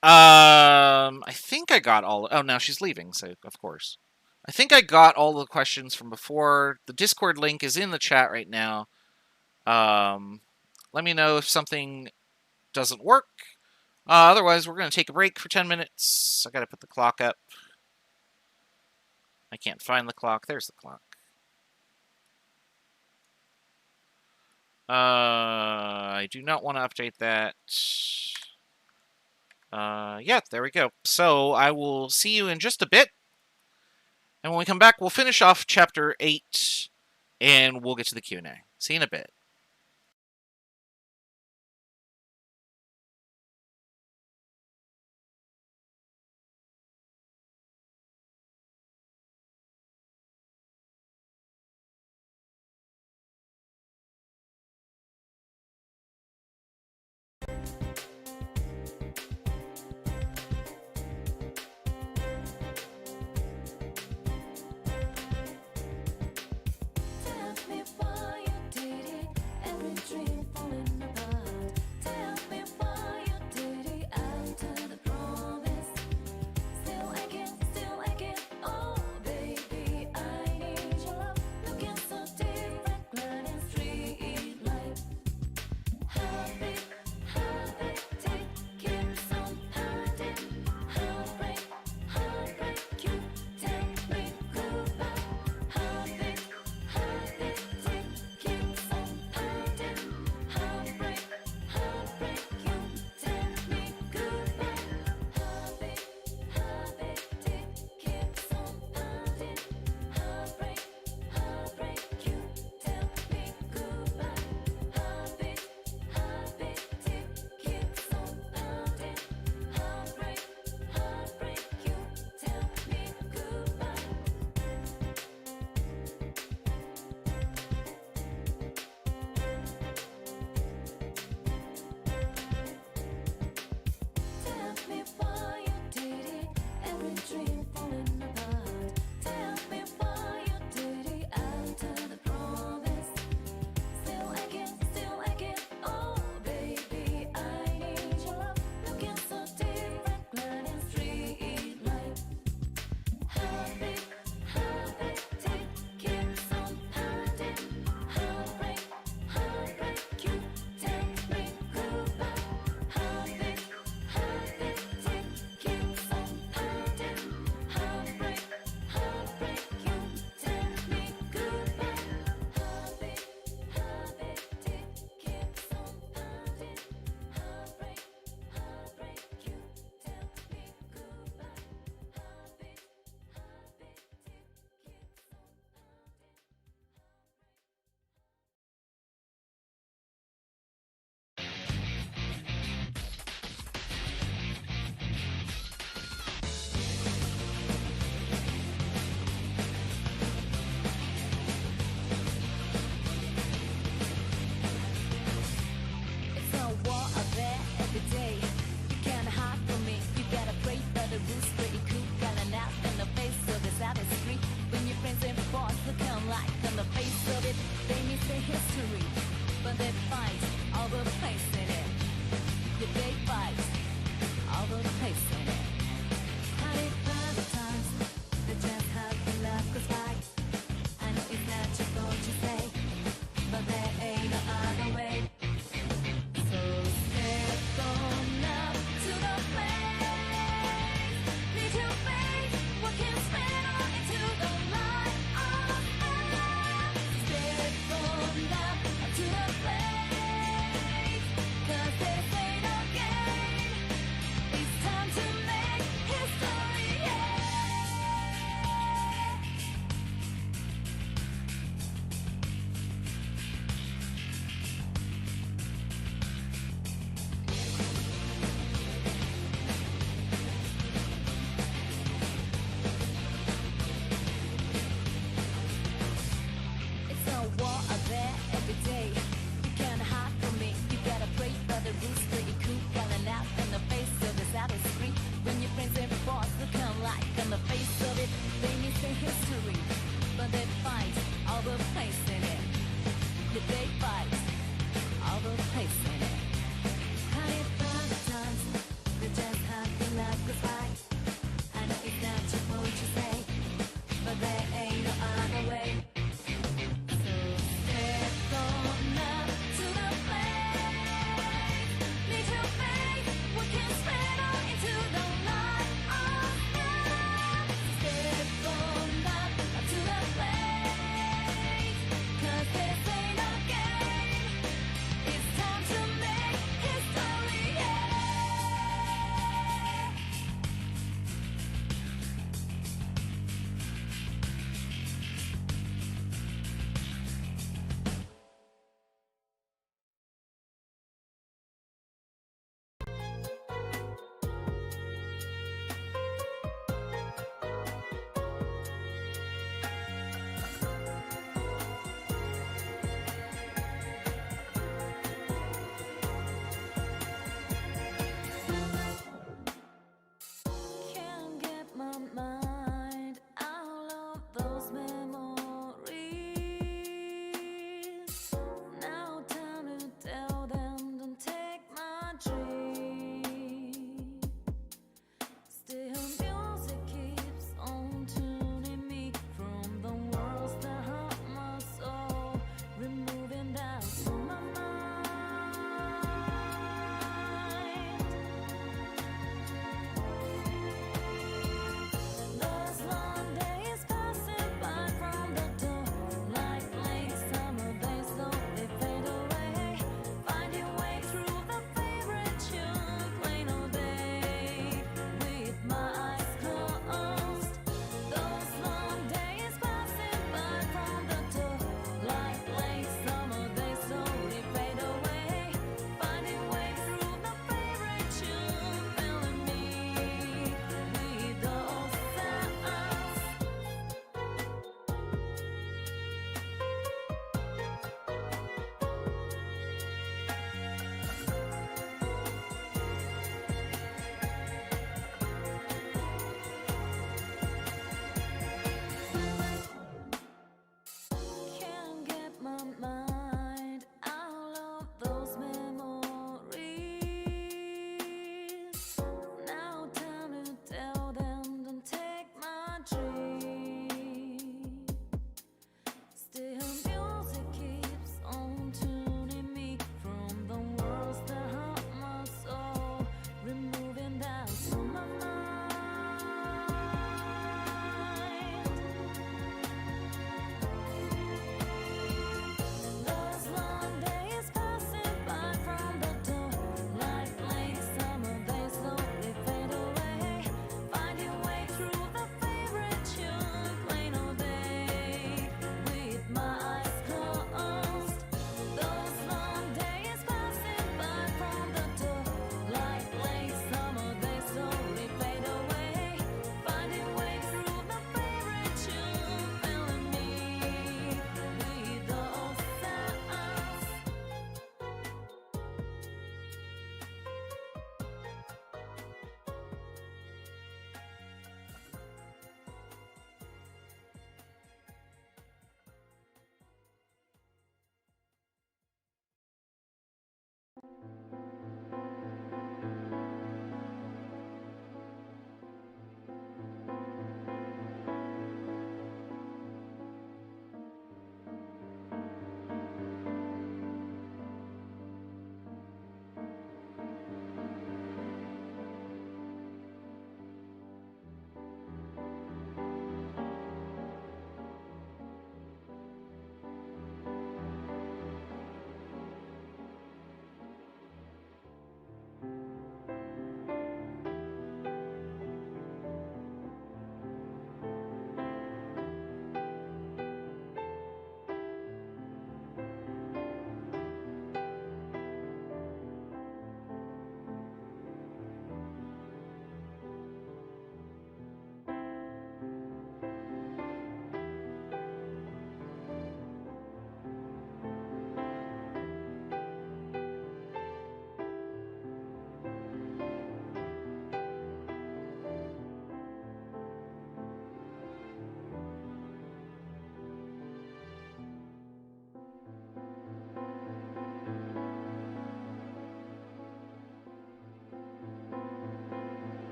I think I got all... Oh, now she's leaving, so of course. I think I got all the questions from before. The Discord link is in the chat right now. Let me know if something doesn't work. Otherwise, we're going to take a break for 10 minutes. I got to put the clock up. I can't find the clock. There's the clock. I do not want to update that. Yeah, there we go. So I will see you in just a bit. And when we come back, we'll finish off Chapter 8, and we'll get to the Q&A. See you in a bit. Tell me why you did it.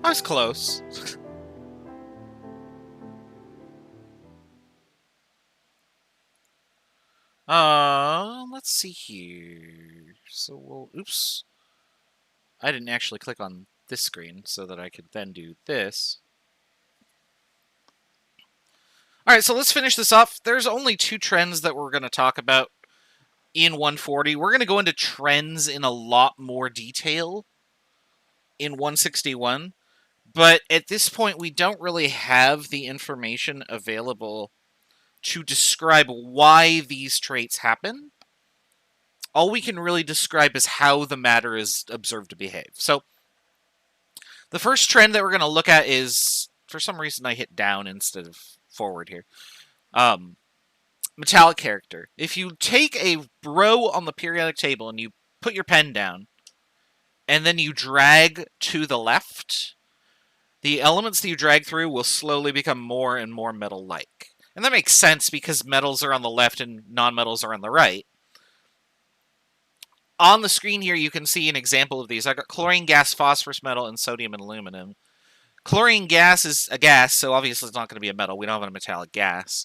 I was close. Let's see here. So we'll, oops. I didn't actually click on this screen so that I could then do this. All right, so let's finish this off. There's only 2 trends that we're going to talk about in 140. We're going to go into trends in a lot more detail in 161. But at this point, we don't really have the information available to describe why these traits happen. All we can really describe is how the matter is observed to behave. So the first trend that we're going to look at is, for some reason I hit down instead of forward here, metallic character. If you take a row on the periodic table and you put your pen down, and then you drag to the left, the elements that you drag through will slowly become more and more metal-like. And that makes sense because metals are on the left and non-metals are on the right. On the screen here, you can see an example of these. I've got chlorine gas, phosphorus metal, and sodium and aluminum. Chlorine gas is a gas, so obviously it's not going to be a metal. We don't have a metallic gas.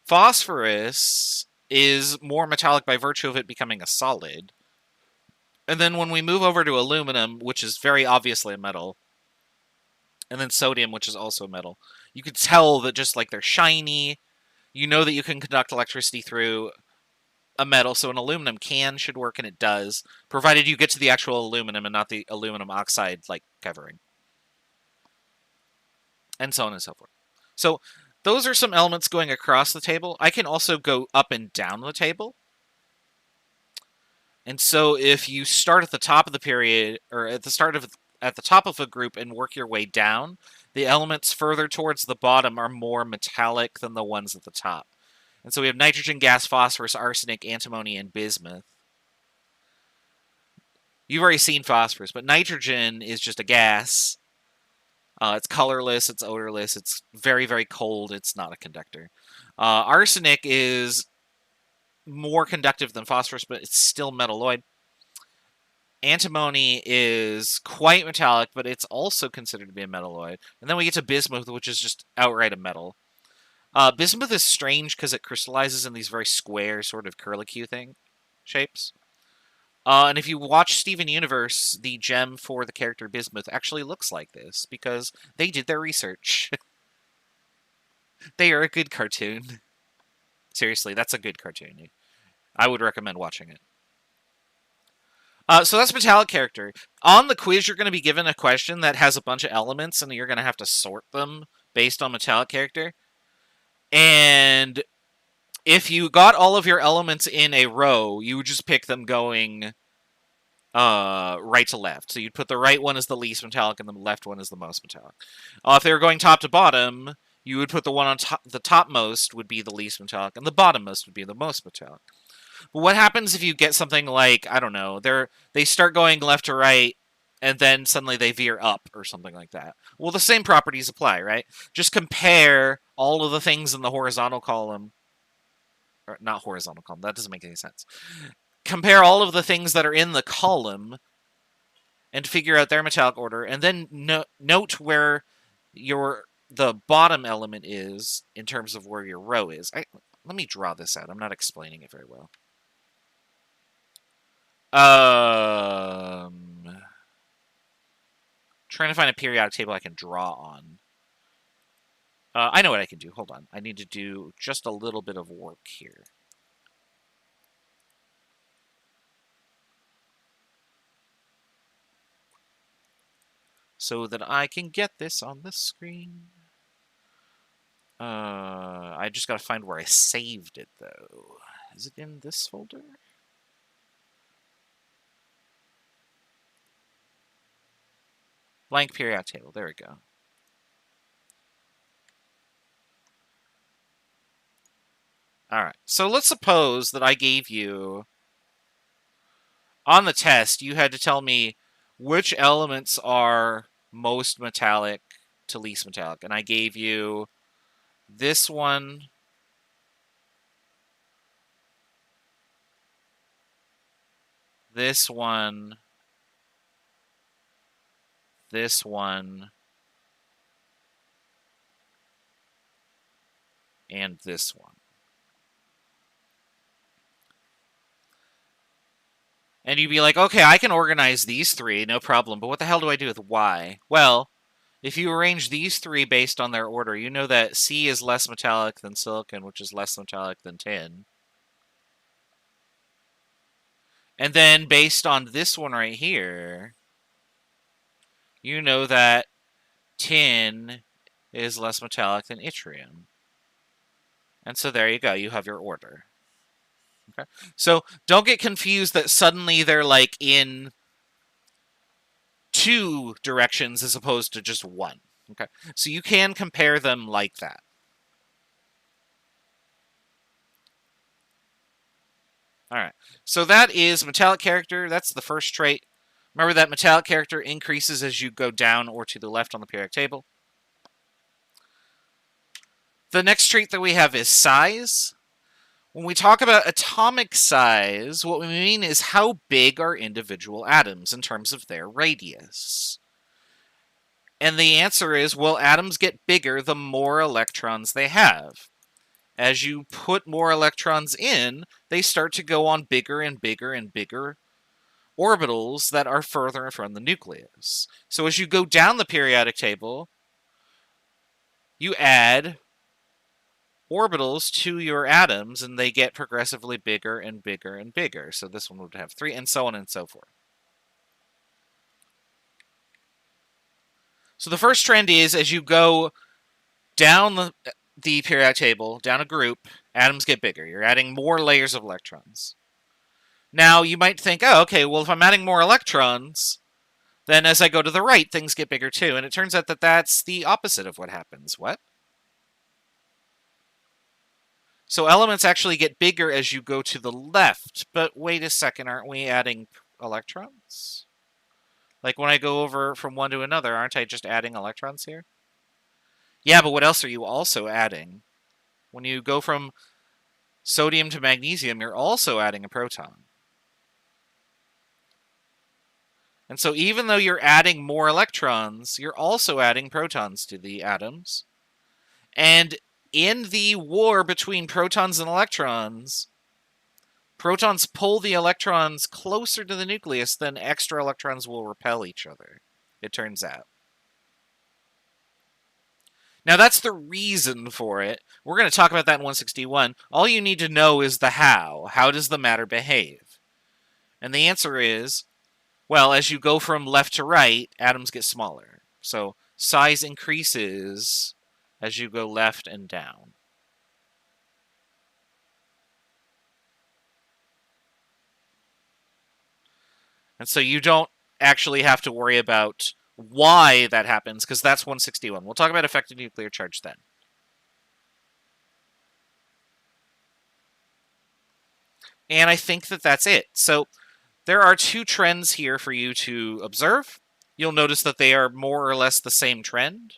Phosphorus is more metallic by virtue of it becoming a solid. And then when we move over to aluminum, which is very obviously a metal, and then sodium, which is also a metal, you can tell that just like they're shiny, you know that you can conduct electricity through a metal, so an aluminum can should work, and it does, provided you get to the actual aluminum and not the aluminum oxide like covering. And so on and so forth. So those are some elements going across the table. I can also go up and down the table. And so if you start at the top of the period, or at the top of a group and work your way down, the elements further towards the bottom are more metallic than the ones at the top. And so we have nitrogen gas, phosphorus, arsenic, antimony, and bismuth. You've already seen phosphorus, but nitrogen is just a gas. It's colorless, it's odorless, it's very, very cold, it's not a conductor. Arsenic is more conductive than phosphorus, but it's still metalloid. Antimony is quite metallic, but it's also considered to be a metalloid. And then we get to bismuth, which is just outright a metal. Bismuth is strange because it crystallizes in these very square, sort of curlicue thing shapes. And if you watch Steven Universe, the gem for the character Bismuth actually looks like this, because they did their research. They are a good cartoon. Seriously, that's a good cartoon. I would recommend watching it. So that's metallic character. On the quiz, you're going to be given a question that has a bunch of elements, and you're going to have to sort them based on metallic character. And if you got all of your elements in a row, you would just pick them going right to left. So you'd put the right one as the least metallic and the left one as the most metallic. If they were going top to bottom, you would put the one on top, the topmost would be the least metallic, and the bottommost would be the most metallic. But what happens if you get something like, I don't know, they start going left to right, and then suddenly they veer up or something like that? Well, the same properties apply, right? Just compare all of the things in the horizontal column, or not horizontal column, that doesn't make any sense. Compare all of the things that are in the column and figure out their metallic order, and then note where the bottom element is in terms of where your row is. Let me draw this out. I'm not explaining it very well. Trying to find a periodic table I can draw on. I know what I can do. Hold on. I need to do just a little bit of work here. So that I can get this on the screen. I just gotta find where I saved it, though. Is it in this folder? Blank periodic table. There we go. Alright, so let's suppose that I gave you, on the test, you had to tell me which elements are most metallic to least metallic. And I gave you this one, this one, this one, and this one. And you'd be like, okay, I can organize these three, no problem, but what the hell do I do with Y? Well, if you arrange these three based on their order, you know that C is less metallic than silicon, which is less metallic than tin. And then based on this one right here, you know that tin is less metallic than yttrium. And so there you go, you have your order. Okay. So don't get confused that suddenly they're like in two directions as opposed to just one. Okay. So you can compare them like that. All right. So that is metallic character. That's the first trait. Remember that metallic character increases as you go down or to the left on the periodic table. The next trait that we have is size. When we talk about atomic size, what we mean is how big are individual atoms in terms of their radius. And the answer is, well, atoms get bigger the more electrons they have. As you put more electrons in, they start to go on bigger and bigger and bigger orbitals that are further from the nucleus. So as you go down the periodic table, you add orbitals to your atoms, and they get progressively bigger and bigger and bigger. So this one would have 3, and so on and so forth. So the first trend is, as you go down the periodic table, down a group, atoms get bigger. You're adding more layers of electrons. Now, you might think, oh, okay, well, if I'm adding more electrons, then as I go to the right, things get bigger too. And it turns out that that's the opposite of what happens. What? So elements actually get bigger as you go to the left. But wait a second, aren't we adding electrons? Like when I go over from one to another, aren't I just adding electrons here? Yeah, but what else are you also adding? When you go from sodium to magnesium, you're also adding a proton. And so even though you're adding more electrons, you're also adding protons to the atoms. And in the war between protons and electrons, protons pull the electrons closer to the nucleus than extra electrons will repel each other, it turns out. Now, that's the reason for it. We're going to talk about that in 161. All you need to know is the how. How does the matter behave? And the answer is, well, as you go from left to right, atoms get smaller. So size increases as you go left and down. And so you don't actually have to worry about why that happens, because that's 161. We'll talk about effective nuclear charge then. And I think that that's it. So there are two trends here for you to observe. You'll notice that they are more or less the same trend.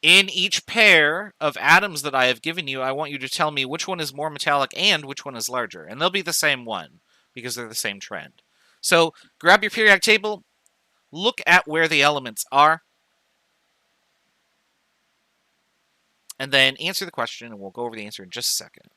In each pair of atoms that I have given you, I want you to tell me which one is more metallic and which one is larger. And they'll be the same one, because they're the same trend. So grab your periodic table, look at where the elements are, and then answer the question, and we'll go over the answer in just a second.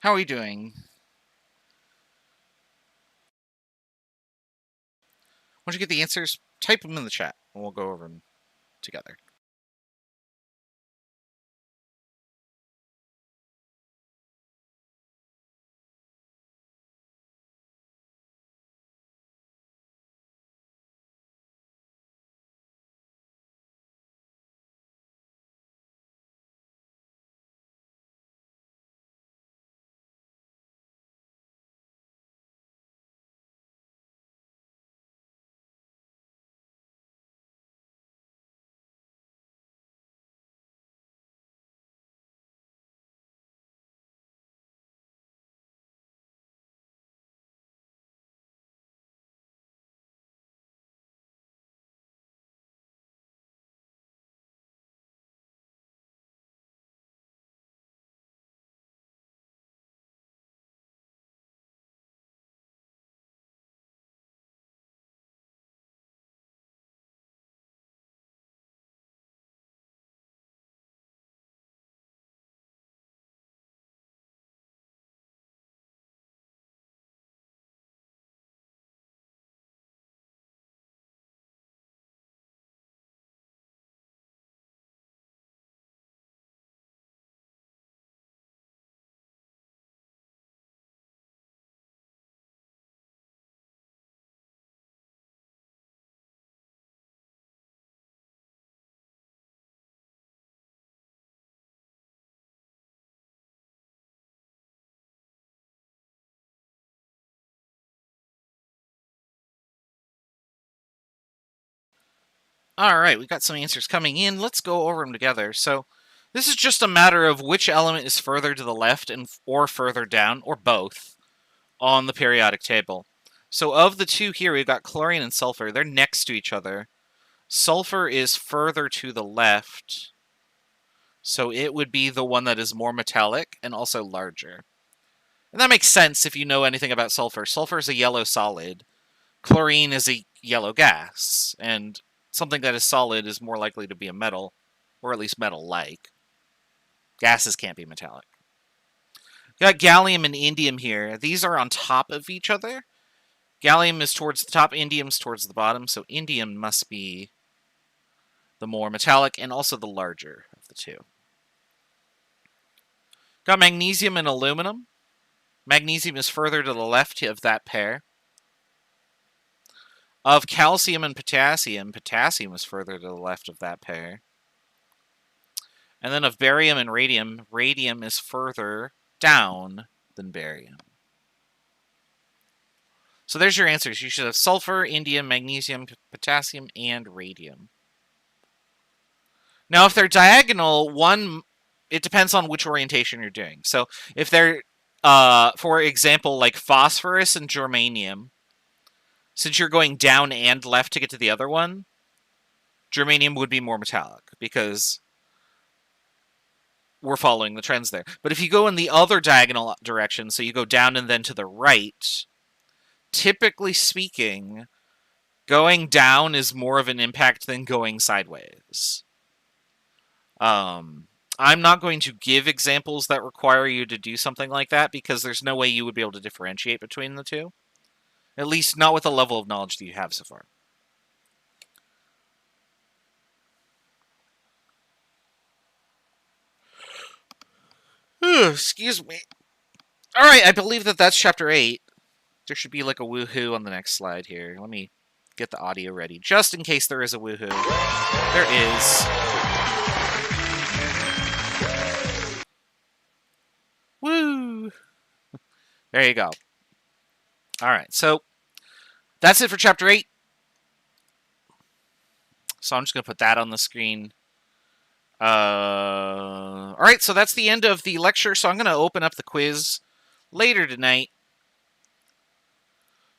How are we doing? Once you get the answers, type them in the chat, and we'll go over them together. All right, we've got some answers coming in. Let's go over them together. So this is just a matter of which element is further to the left or further down, or both, on the periodic table. So of the two here, we've got chlorine and sulfur. They're next to each other. Sulfur is further to the left, so it would be the one that is more metallic and also larger. And that makes sense if you know anything about sulfur. Sulfur is a yellow solid. Chlorine is a yellow gas, and something that is solid is more likely to be a metal, or at least metal-like. Gases can't be metallic. You got gallium and indium here. These are on top of each other. Gallium is towards the top, indium's towards the bottom, so indium must be the more metallic and also the larger of the two. Got magnesium and aluminum. Magnesium is further to the left of that pair. Of calcium and potassium, potassium is further to the left of that pair. And then of barium and radium, radium is further down than barium. So there's your answers. You should have sulfur, indium, magnesium, potassium, and radium. Now, if they're diagonal, it depends on which orientation you're doing. So if they're, for example, like phosphorus and germanium, since you're going down and left to get to the other one, germanium would be more metallic because we're following the trends there. But if you go in the other diagonal direction, so you go down and then to the right, typically speaking, going down is more of an impact than going sideways. I'm not going to give examples that require you to do something like that because there's no way you would be able to differentiate between the two. At least not with the level of knowledge that you have so far. Excuse me. Alright, I believe that's chapter 8. There should be like a woohoo on the next slide here. Let me get the audio ready, just in case there is a woohoo. There is. Woo! There you go. Alright, so that's it for chapter 8. So I'm just going to put that on the screen. Alright, so that's the end of the lecture. So I'm going to open up the quiz later tonight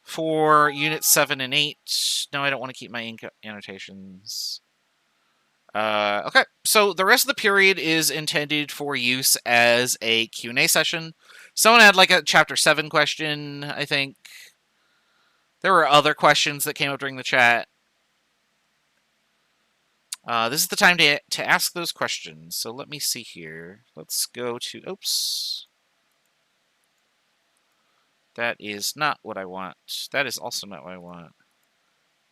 for Units 7 and 8. No, I don't want to keep my ink annotations. Okay, so the rest of the period is intended for use as a Q&A session. Someone had like a Chapter 7 question, I think. There were other questions that came up during the chat. This is the time to ask those questions. So let me see here. Let's go to... Oops. That is not what I want. That is also not what I want.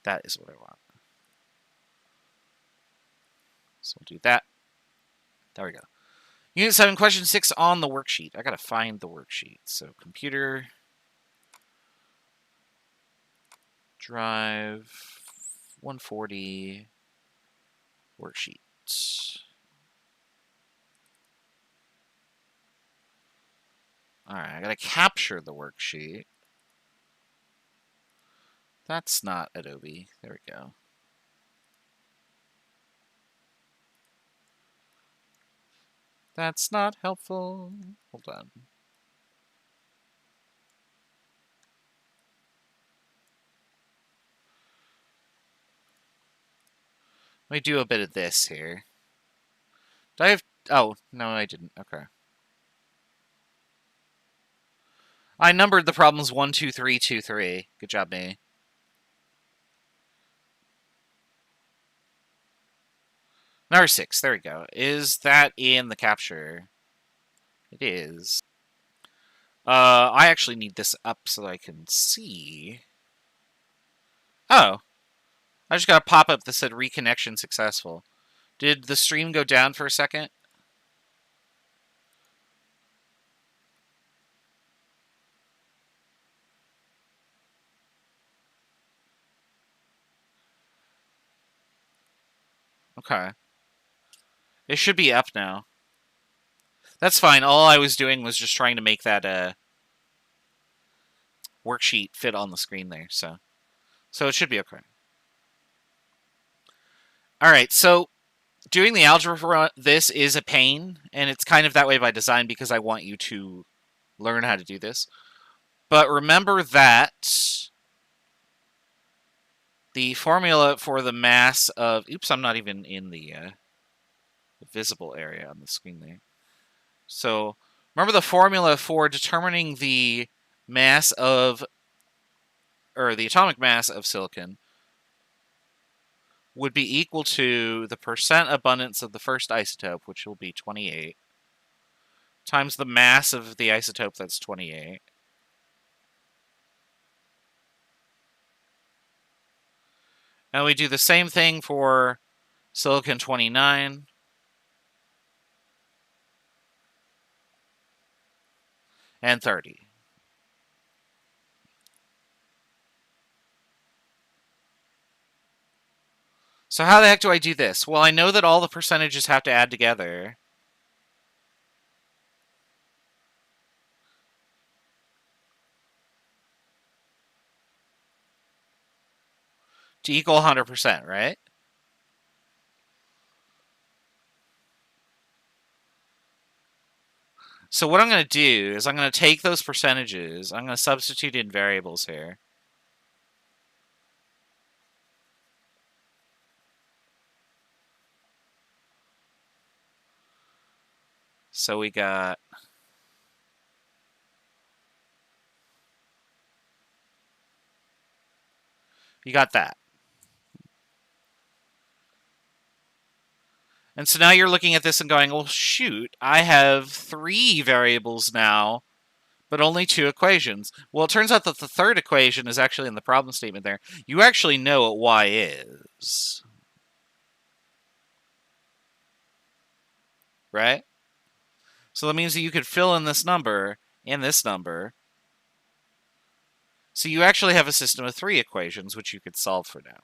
That is what I want. So we'll do that. There we go. Unit 7, question 6 on the worksheet. I gotta find the worksheet. So computer, drive, 140, worksheet. Alright, I gotta capture the worksheet. That's not Adobe. There we go. That's not helpful. Hold on. Let me do a bit of this here. Do I have... Oh, no, I didn't. Okay. I numbered the problems 1, 2, 3, 2, 3. Good job, me. Number 6. There we go. Is that in the capture? It is. I actually need this up so that I can see. Oh. I just got a pop-up that said reconnection successful. Did the stream go down for a second? Okay. It should be up now. That's fine. All I was doing was just trying to make that worksheet fit on the screen there. So it should be okay. All right. So doing the algebra for this is a pain, and it's kind of that way by design because I want you to learn how to do this. But remember that the formula for the mass of... Oops, I'm not even in the visible area on the screen there. So remember the formula for determining the mass of... or the atomic mass of silicon would be equal to the percent abundance of the first isotope, which will be 28, times the mass of the isotope, that's 28. And we do the same thing for silicon 29. And 30. So how the heck do I do this? Well, I know that all the percentages have to add together. To equal 100%, right? So what I'm going to do is I'm going to take those percentages, I'm going to substitute in variables here. So we got... You got that. And so now you're looking at this and going, well, shoot, I have 3 variables now, but only 2 equations. Well, it turns out that the third equation is actually in the problem statement there. You actually know what y is. Right? So that means that you could fill in this number and this number. So you actually have a system of 3 equations, which you could solve for now.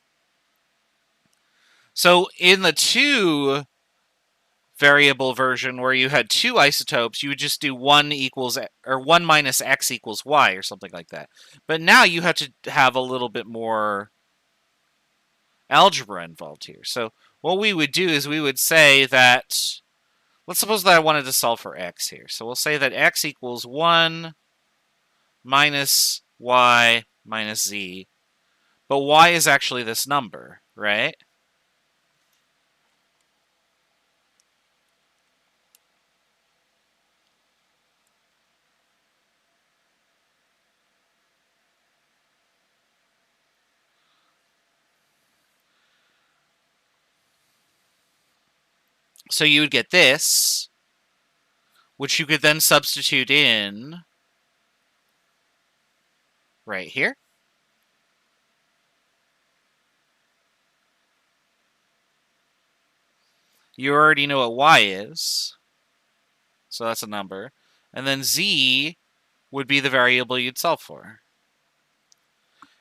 So in the 2 variable version where you had 2 isotopes, you would just do 1 equals, or 1 minus x equals y or something like that. But now you have to have a little bit more algebra involved here. So what we would do is we would say that, let's suppose that I wanted to solve for x here. So we'll say that x equals 1 minus y minus z. But y is actually this number, right? So you would get this, which you could then substitute in right here. You already know what y is, so that's a number. And then z would be the variable you'd solve for.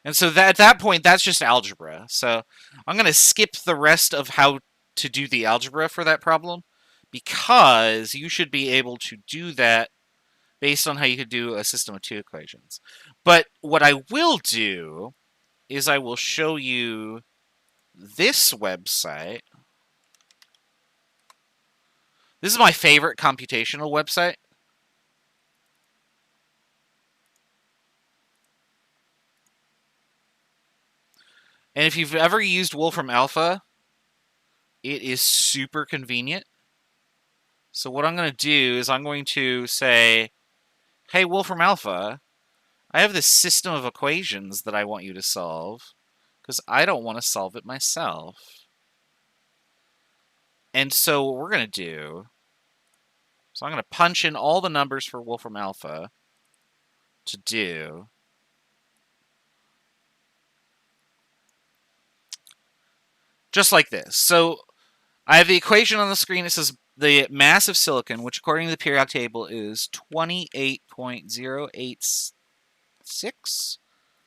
And so at that point, that's just algebra. So I'm going to skip the rest of how to do the algebra for that problem, because you should be able to do that based on how you could do a system of two equations. But what I will do is I will show you this website. This is my favorite computational website. And if you've ever used Wolfram Alpha, it is super convenient. So what I'm going to do is I'm going to say, hey, Wolfram Alpha, I have this system of equations that I want you to solve, because I don't want to solve it myself. And so what we're going to do, so I'm going to punch in all the numbers for Wolfram Alpha to do. Just like this. So I have the equation on the screen. It says the mass of silicon, which according to the periodic table is 28.086.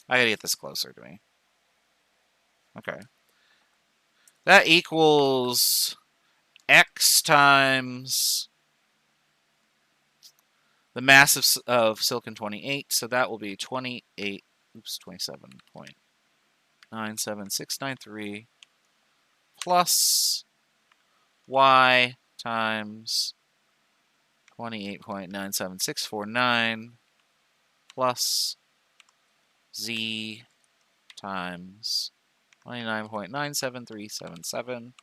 I gotta get this closer to me. Okay. That equals x times the mass of silicon 28. So that will be 27.97693 plus y times 28.97649 plus z times 29.97377.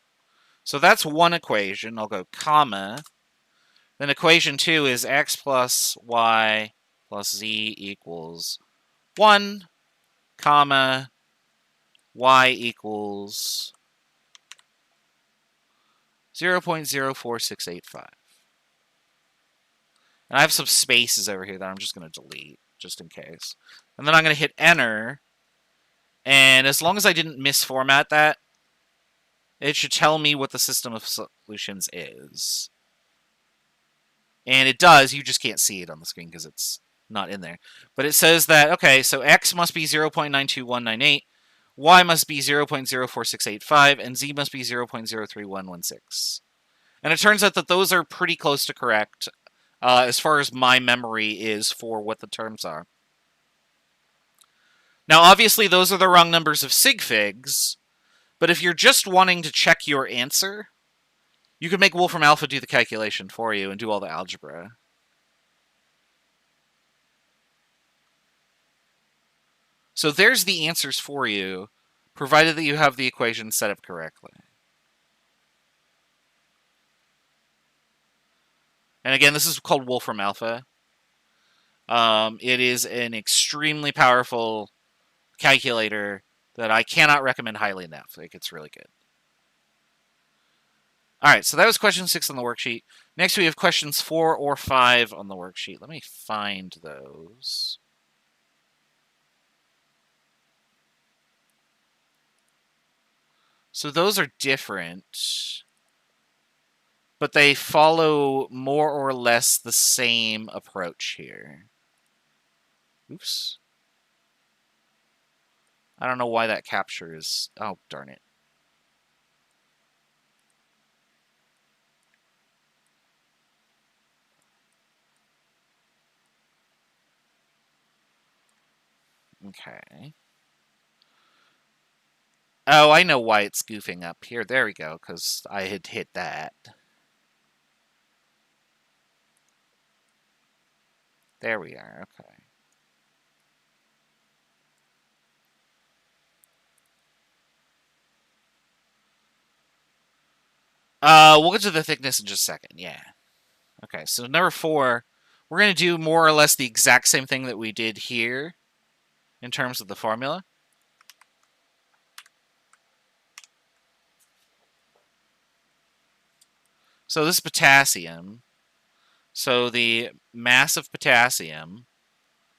So that's one equation. I'll go comma. Then equation 2 is x plus y plus z equals 1, comma, y equals 0.04685. And I have some spaces over here that I'm just going to delete, just in case. And then I'm going to hit enter. And as long as I didn't misformat that, it should tell me what the system of solutions is. And it does, you just can't see it on the screen because it's not in there. But it says that, okay, so x must be 0.92198, y must be 0.04685, and z must be 0.03116. And it turns out that those are pretty close to correct, as far as my memory is for what the terms are. Now, obviously, those are the wrong numbers of sig figs, but if you're just wanting to check your answer, you could make Wolfram Alpha do the calculation for you and do all the algebra. So there's the answers for you, provided that you have the equation set up correctly. And again, this is called Wolfram Alpha. It is an extremely powerful calculator that I cannot recommend highly enough. Like, it's really good. All right, so that was question 6 on the worksheet. Next, we have questions 4 or 5 on the worksheet. Let me find those. So those are different, but they follow more or less the same approach here. Oops. I don't know why that captures. Oh, darn it. Okay. Oh, I know why it's goofing up here. There we go, because I had hit that. There we are, okay. We'll get to the thickness in just a second, yeah. Okay, so number 4, we're going to do more or less the exact same thing that we did here in terms of the formula. So this is potassium. So the mass of potassium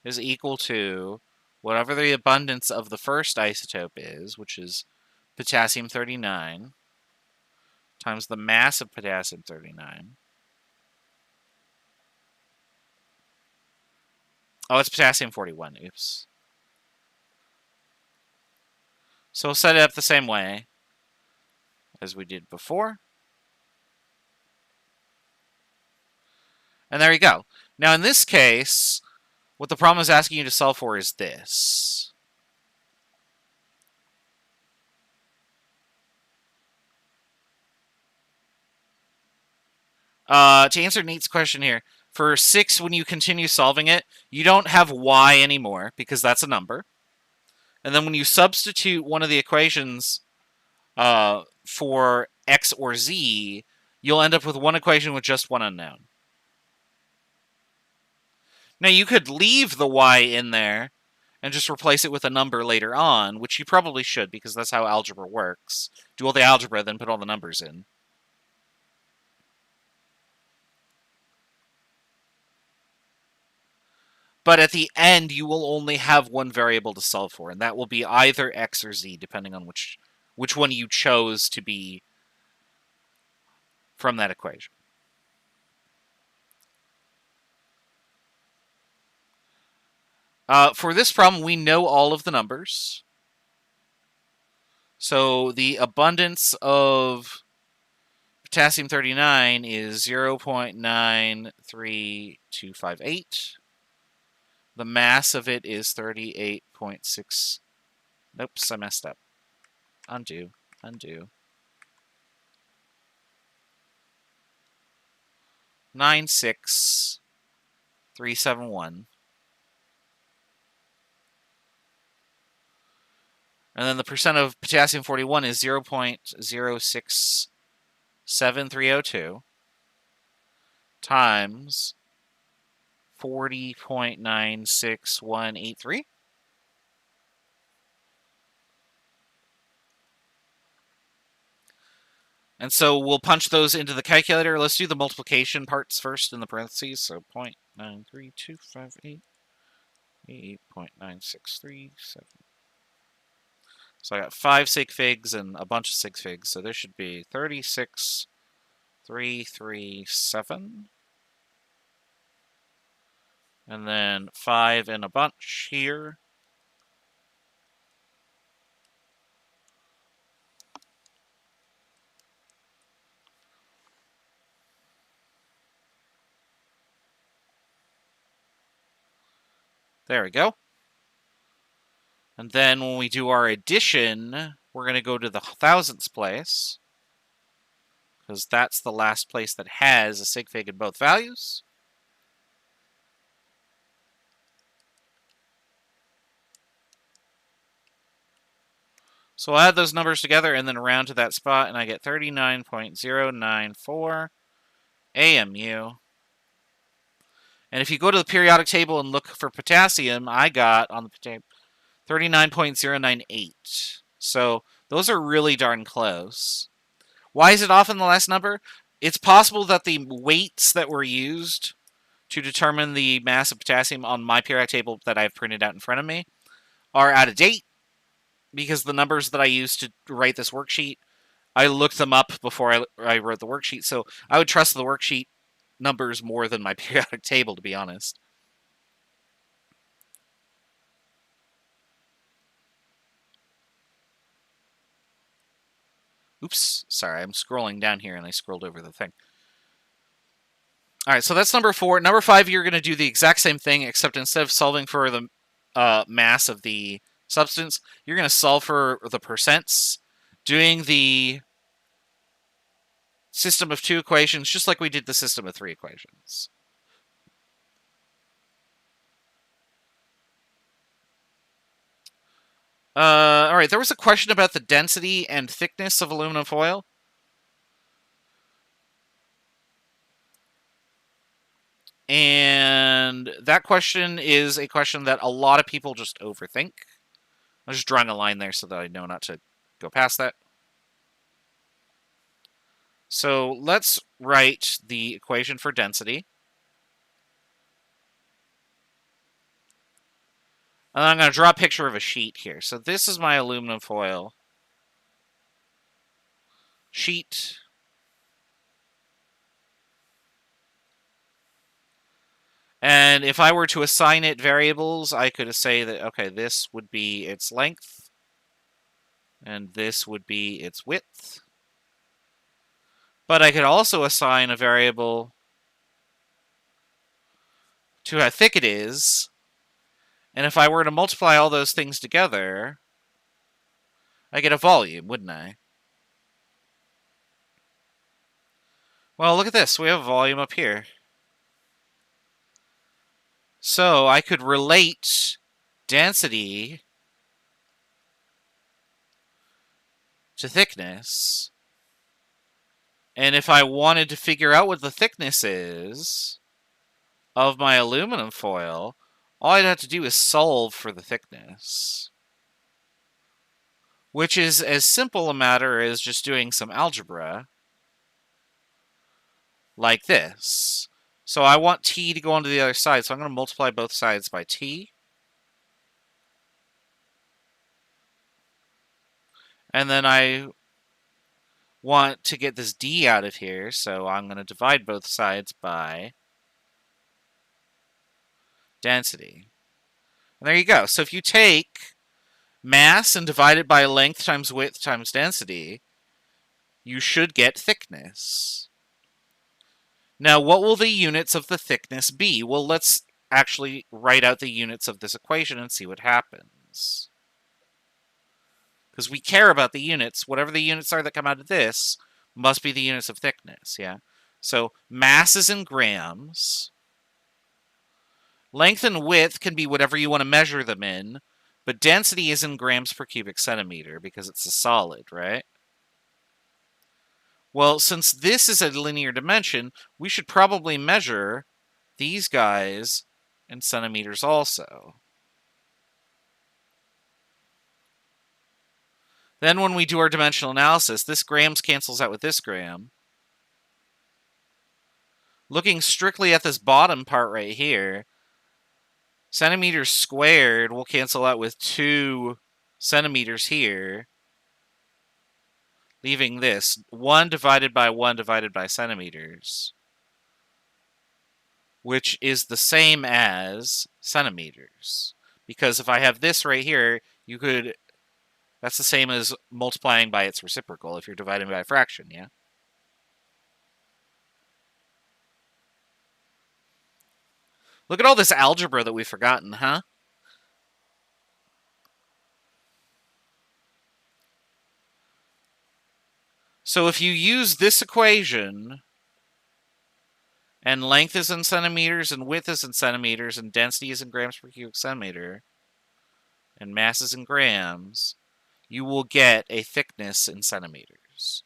is equal to whatever the abundance of the first isotope is, which is potassium-39, times the mass of potassium-39. Oh, it's potassium-41. Oops. So we'll set it up the same way as we did before. And there you go. Now, in this case, what the problem is asking you to solve for is this. To answer Nate's question here, for 6, when you continue solving it, you don't have y anymore, because that's a number. And then when you substitute one of the equations for x or z, you'll end up with one equation with just one unknown. Now, you could leave the y in there and just replace it with a number later on, which you probably should, because that's how algebra works. Do all the algebra, then put all the numbers in. But at the end, you will only have one variable to solve for, and that will be either x or z, depending on which one you chose to be from that equation. For this problem, we know all of the numbers. So the abundance of potassium-39 is 0.93258. The mass of it is 38.6. Nope, I messed up. Undo. 96371. And then the percent of potassium-41 is 0.067302 times 40.96183. And so we'll punch those into the calculator. Let's do the multiplication parts first in the parentheses. So 0.93258, 8.9637. So I got 5 sig figs and a bunch of sig figs. So there should be 36,337. And then 5 in a bunch here. There we go. And then when we do our addition, we're going to go to the thousandths place, because that's the last place that has a sig fig in both values. So I'll add those numbers together and then round to that spot, and I get 39.094 AMU. And if you go to the periodic table and look for potassium, I got on the table 39.098. So those are really darn close. Why is it off in the last number? It's possible that the weights that were used to determine the mass of potassium on my periodic table that I've printed out in front of me are out of date, because the numbers that I used to write this worksheet, I looked them up before I wrote the worksheet. So I would trust the worksheet numbers more than my periodic table, to be honest. Oops, sorry, I'm scrolling down here and I scrolled over the thing. All right, so that's number 4. Number 5, you're going to do the exact same thing, except instead of solving for the mass of the substance, you're going to solve for the percents, doing the system of 2 equations, just like we did the system of 3 equations. All right, there was a question about the density and thickness of aluminum foil. And that question is a question that a lot of people just overthink. I'm just drawing a line there so that I know not to go past that. So let's write the equation for density. And I'm going to draw a picture of a sheet here. So this is my aluminum foil sheet. And if I were to assign it variables, I could say that, okay, this would be its length, and this would be its width. But I could also assign a variable to how thick it is, and if I were to multiply all those things together, I get a volume, wouldn't I? Well, look at this. We have a volume up here. So I could relate density to thickness. And if I wanted to figure out what the thickness is of my aluminum foil, all I'd have to do is solve for the thickness. Which is as simple a matter as just doing some algebra like this. So I want t to go onto the other side, so I'm going to multiply both sides by t. And then I want to get this d out of here, so I'm going to divide both sides by density. And there you go. So if you take mass and divide it by length times width times density, you should get thickness. Now, what will the units of the thickness be? Well, let's actually write out the units of this equation and see what happens. Because we care about the units. Whatever the units are that come out of this must be the units of thickness, yeah? So mass is in grams. Length and width can be whatever you want to measure them in, but density is in grams per cubic centimeter because it's a solid, right? Well, since this is a linear dimension, we should probably measure these guys in centimeters also. Then when we do our dimensional analysis, this grams cancels out with this gram. Looking strictly at this bottom part right here, centimeters squared will cancel out with 2 centimeters here, leaving this 1 divided by 1 divided by centimeters, which is the same as centimeters. Because if I have this right here, that's the same as multiplying by its reciprocal if you're dividing by a fraction, yeah? Look at all this algebra that we've forgotten, huh? So if you use this equation, and length is in centimeters, and width is in centimeters, and density is in grams per cubic centimeter, and mass is in grams, you will get a thickness in centimeters.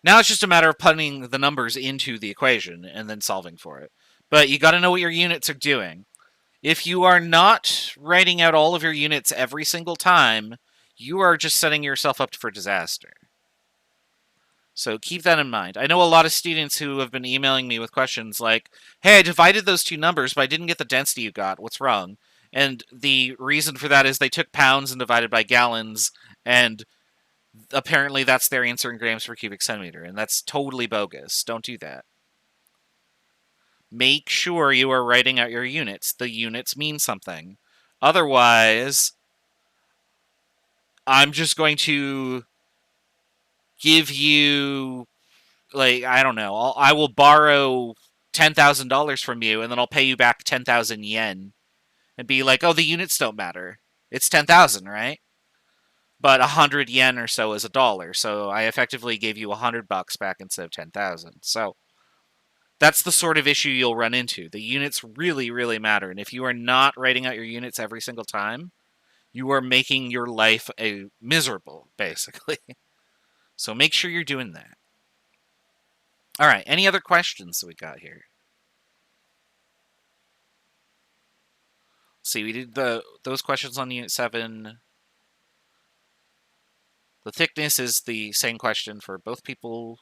Now it's just a matter of putting the numbers into the equation and then solving for it. But you got to know what your units are doing. If you are not writing out all of your units every single time, you are just setting yourself up for disaster. So keep that in mind. I know a lot of students who have been emailing me with questions like, hey, I divided those two numbers, but I didn't get the density you got. What's wrong? And the reason for that is they took pounds and divided by gallons, and apparently that's their answer in grams per cubic centimeter, and that's totally bogus. Don't do that. Make sure you are writing out your units. The units mean something. Otherwise, I'm just going to give you, like, I don't know, I will borrow $10,000 from you, and then I'll pay you back 10,000 yen, and be like, oh, the units don't matter. It's 10,000, right? But 100 yen or so is $1, so I effectively gave you $100 back instead of 10,000. So that's the sort of issue you'll run into. The units really, really matter, and if you are not writing out your units every single time, you are making your life miserable, basically. So make sure you're doing that. All right, any other questions that we got here? Let's see, we did those questions on Unit 7. The thickness is the same question for both people.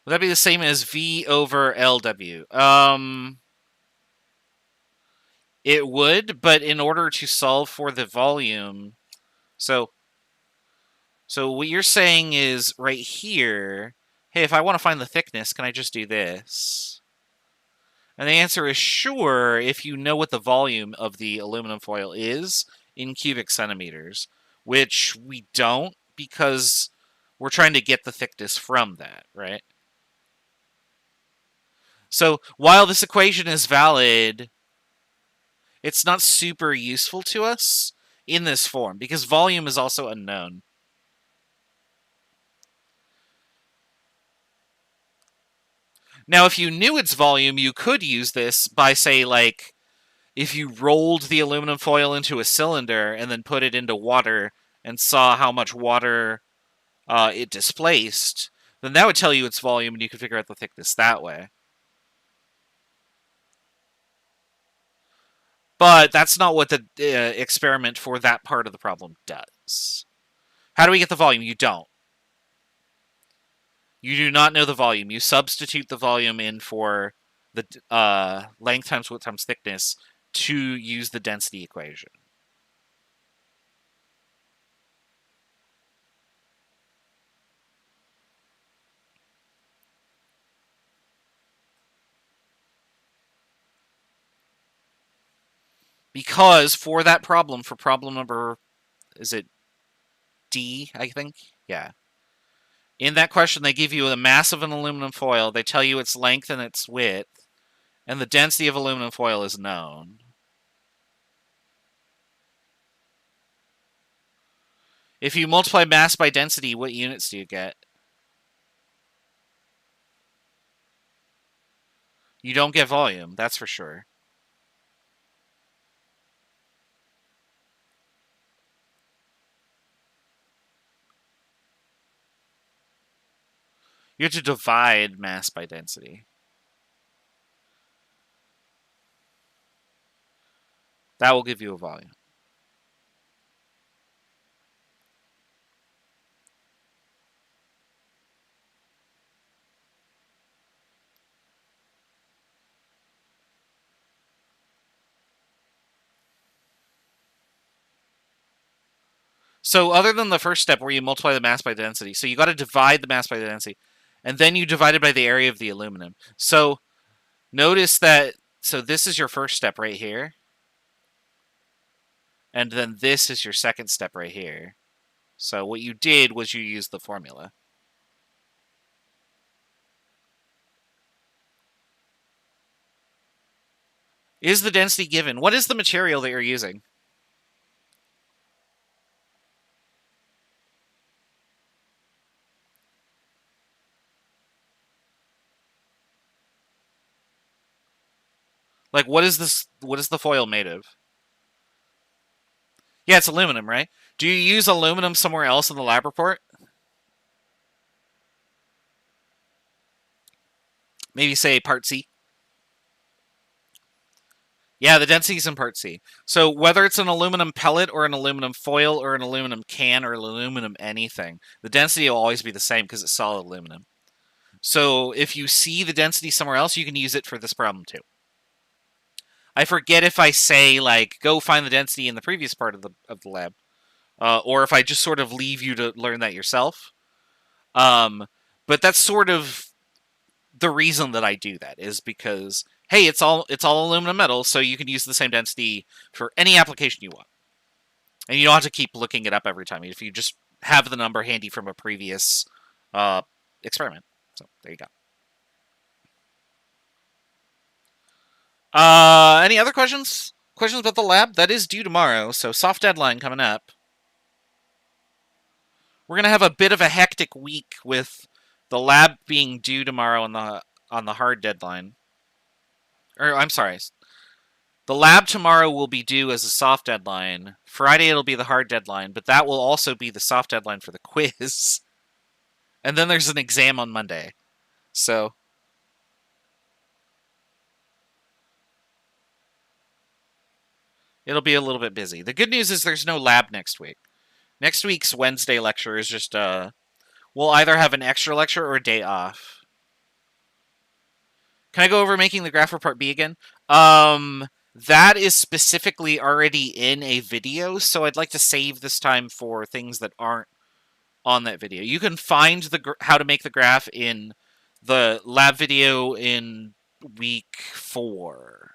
Would that be the same as V over LW? It would, but in order to solve for the volume, so what you're saying is right here, hey, if I want to find the thickness, can I just do this? And the answer is sure, if you know what the volume of the aluminum foil is in cubic centimeters, which we don't because we're trying to get the thickness from that, right? So while this equation is valid, it's not super useful to us in this form because volume is also unknown. Now, if you knew its volume, you could use this by, say, like, if you rolled the aluminum foil into a cylinder and then put it into water and saw how much water it displaced, then that would tell you its volume and you could figure out the thickness that way. But that's not what the experiment for that part of the problem does. How do we get the volume? You don't. You do not know the volume. You substitute the volume in for the length times width times thickness to use the density equation. Because for that problem, for problem number, is it D, I think? Yeah. In that question, they give you the mass of an aluminum foil, they tell you its length and its width, and the density of aluminum foil is known. If you multiply mass by density, what units do you get? You don't get volume, that's for sure. You have to divide mass by density. That will give you a volume. So other than the first step where you multiply the mass by density, so you got to divide the mass by the density, and then you divide it by the area of the aluminum. So notice that, so this is your first step right here, and then this is your second step right here. So what you did was you used the formula. Is the density given? What is the material that you're using? Like, what is this? What is the foil made of? Yeah, it's aluminum, right? Do you use aluminum somewhere else in the lab report? Maybe say part C. Yeah, the density is in part C. So whether it's an aluminum pellet or an aluminum foil or an aluminum can or aluminum anything, the density will always be the same because it's solid aluminum. So if you see the density somewhere else, you can use it for this problem too. I forget if I say, like, go find the density in the previous part of the lab, or if I just sort of leave you to learn that yourself. But that's sort of the reason that I do that, is because, hey, it's all aluminum metal, so you can use the same density for any application you want. And you don't have to keep looking it up every time if you just have the number handy from a previous experiment. So there you go. Any other questions? Questions about the lab? That is due tomorrow, so soft deadline coming up. We're gonna have a bit of a hectic week with the lab being due tomorrow on the hard deadline. Or I'm sorry, the lab tomorrow will be due as a soft deadline. Friday it'll be the hard deadline, but that will also be the soft deadline for the quiz. And then there's an exam on Monday. So it'll be a little bit busy. The good news is there's no lab next week. Next week's Wednesday lecture is just, we'll either have an extra lecture or a day off. Can I go over making the graph for part B again? That is specifically already in a video, so I'd like to save this time for things that aren't on that video. You can find the how to make the graph in the lab video in week 4.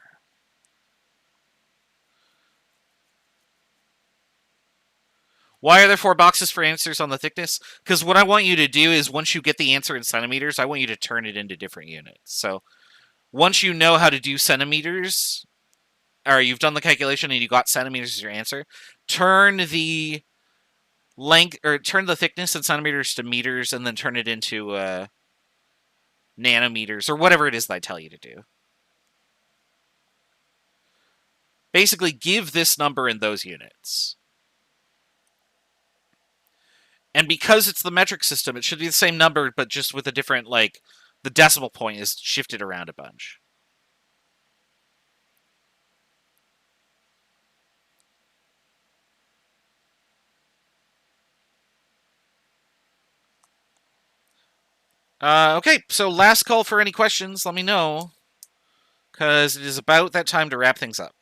Why are there 4 boxes for answers on the thickness? Because what I want you to do is once you get the answer in centimeters, I want you to turn it into different units. So once you know how to do centimeters, or you've done the calculation and you got centimeters as your answer, turn the length, or turn the thickness in centimeters to meters, and then turn it into nanometers, or whatever it is that I tell you to do. Basically, give this number in those units. And because it's the metric system, it should be the same number, but just with a different, like, the decimal point is shifted around a bunch. Okay, so last call for any questions. Let me know, because it is about that time to wrap things up.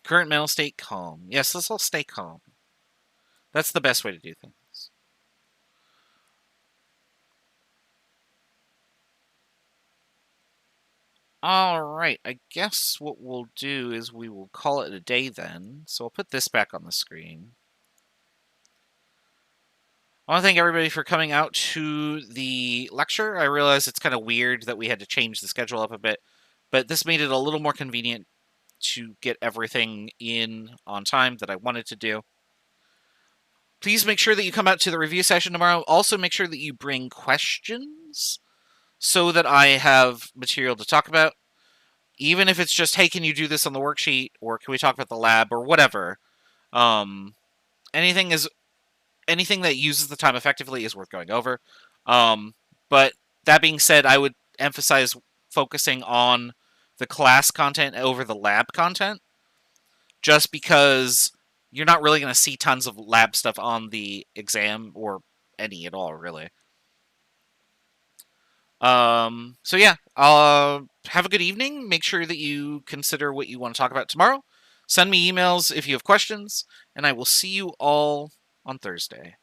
Current mental state, calm. Yes, let's all stay calm. That's the best way to do things. Alright, I guess what we'll do is we will call it a day then. So I'll put this back on the screen. I want to thank everybody for coming out to the lecture. I realize it's kind of weird that we had to change the schedule up a bit, but this made it a little more convenient to get everything in on time that I wanted to do. Please make sure that you come out to the review session tomorrow. Also, make sure that you bring questions so that I have material to talk about. Even if it's just, hey, can you do this on the worksheet, or can we talk about the lab, or whatever. Anything that uses the time effectively is worth going over. But that being said, I would emphasize focusing on the class content over the lab content, just because you're not really going to see tons of lab stuff on the exam, or any at all, really. So yeah, have a good evening. Make sure that you consider what you want to talk about tomorrow. Send me emails if you have questions, and I will see you all on Thursday.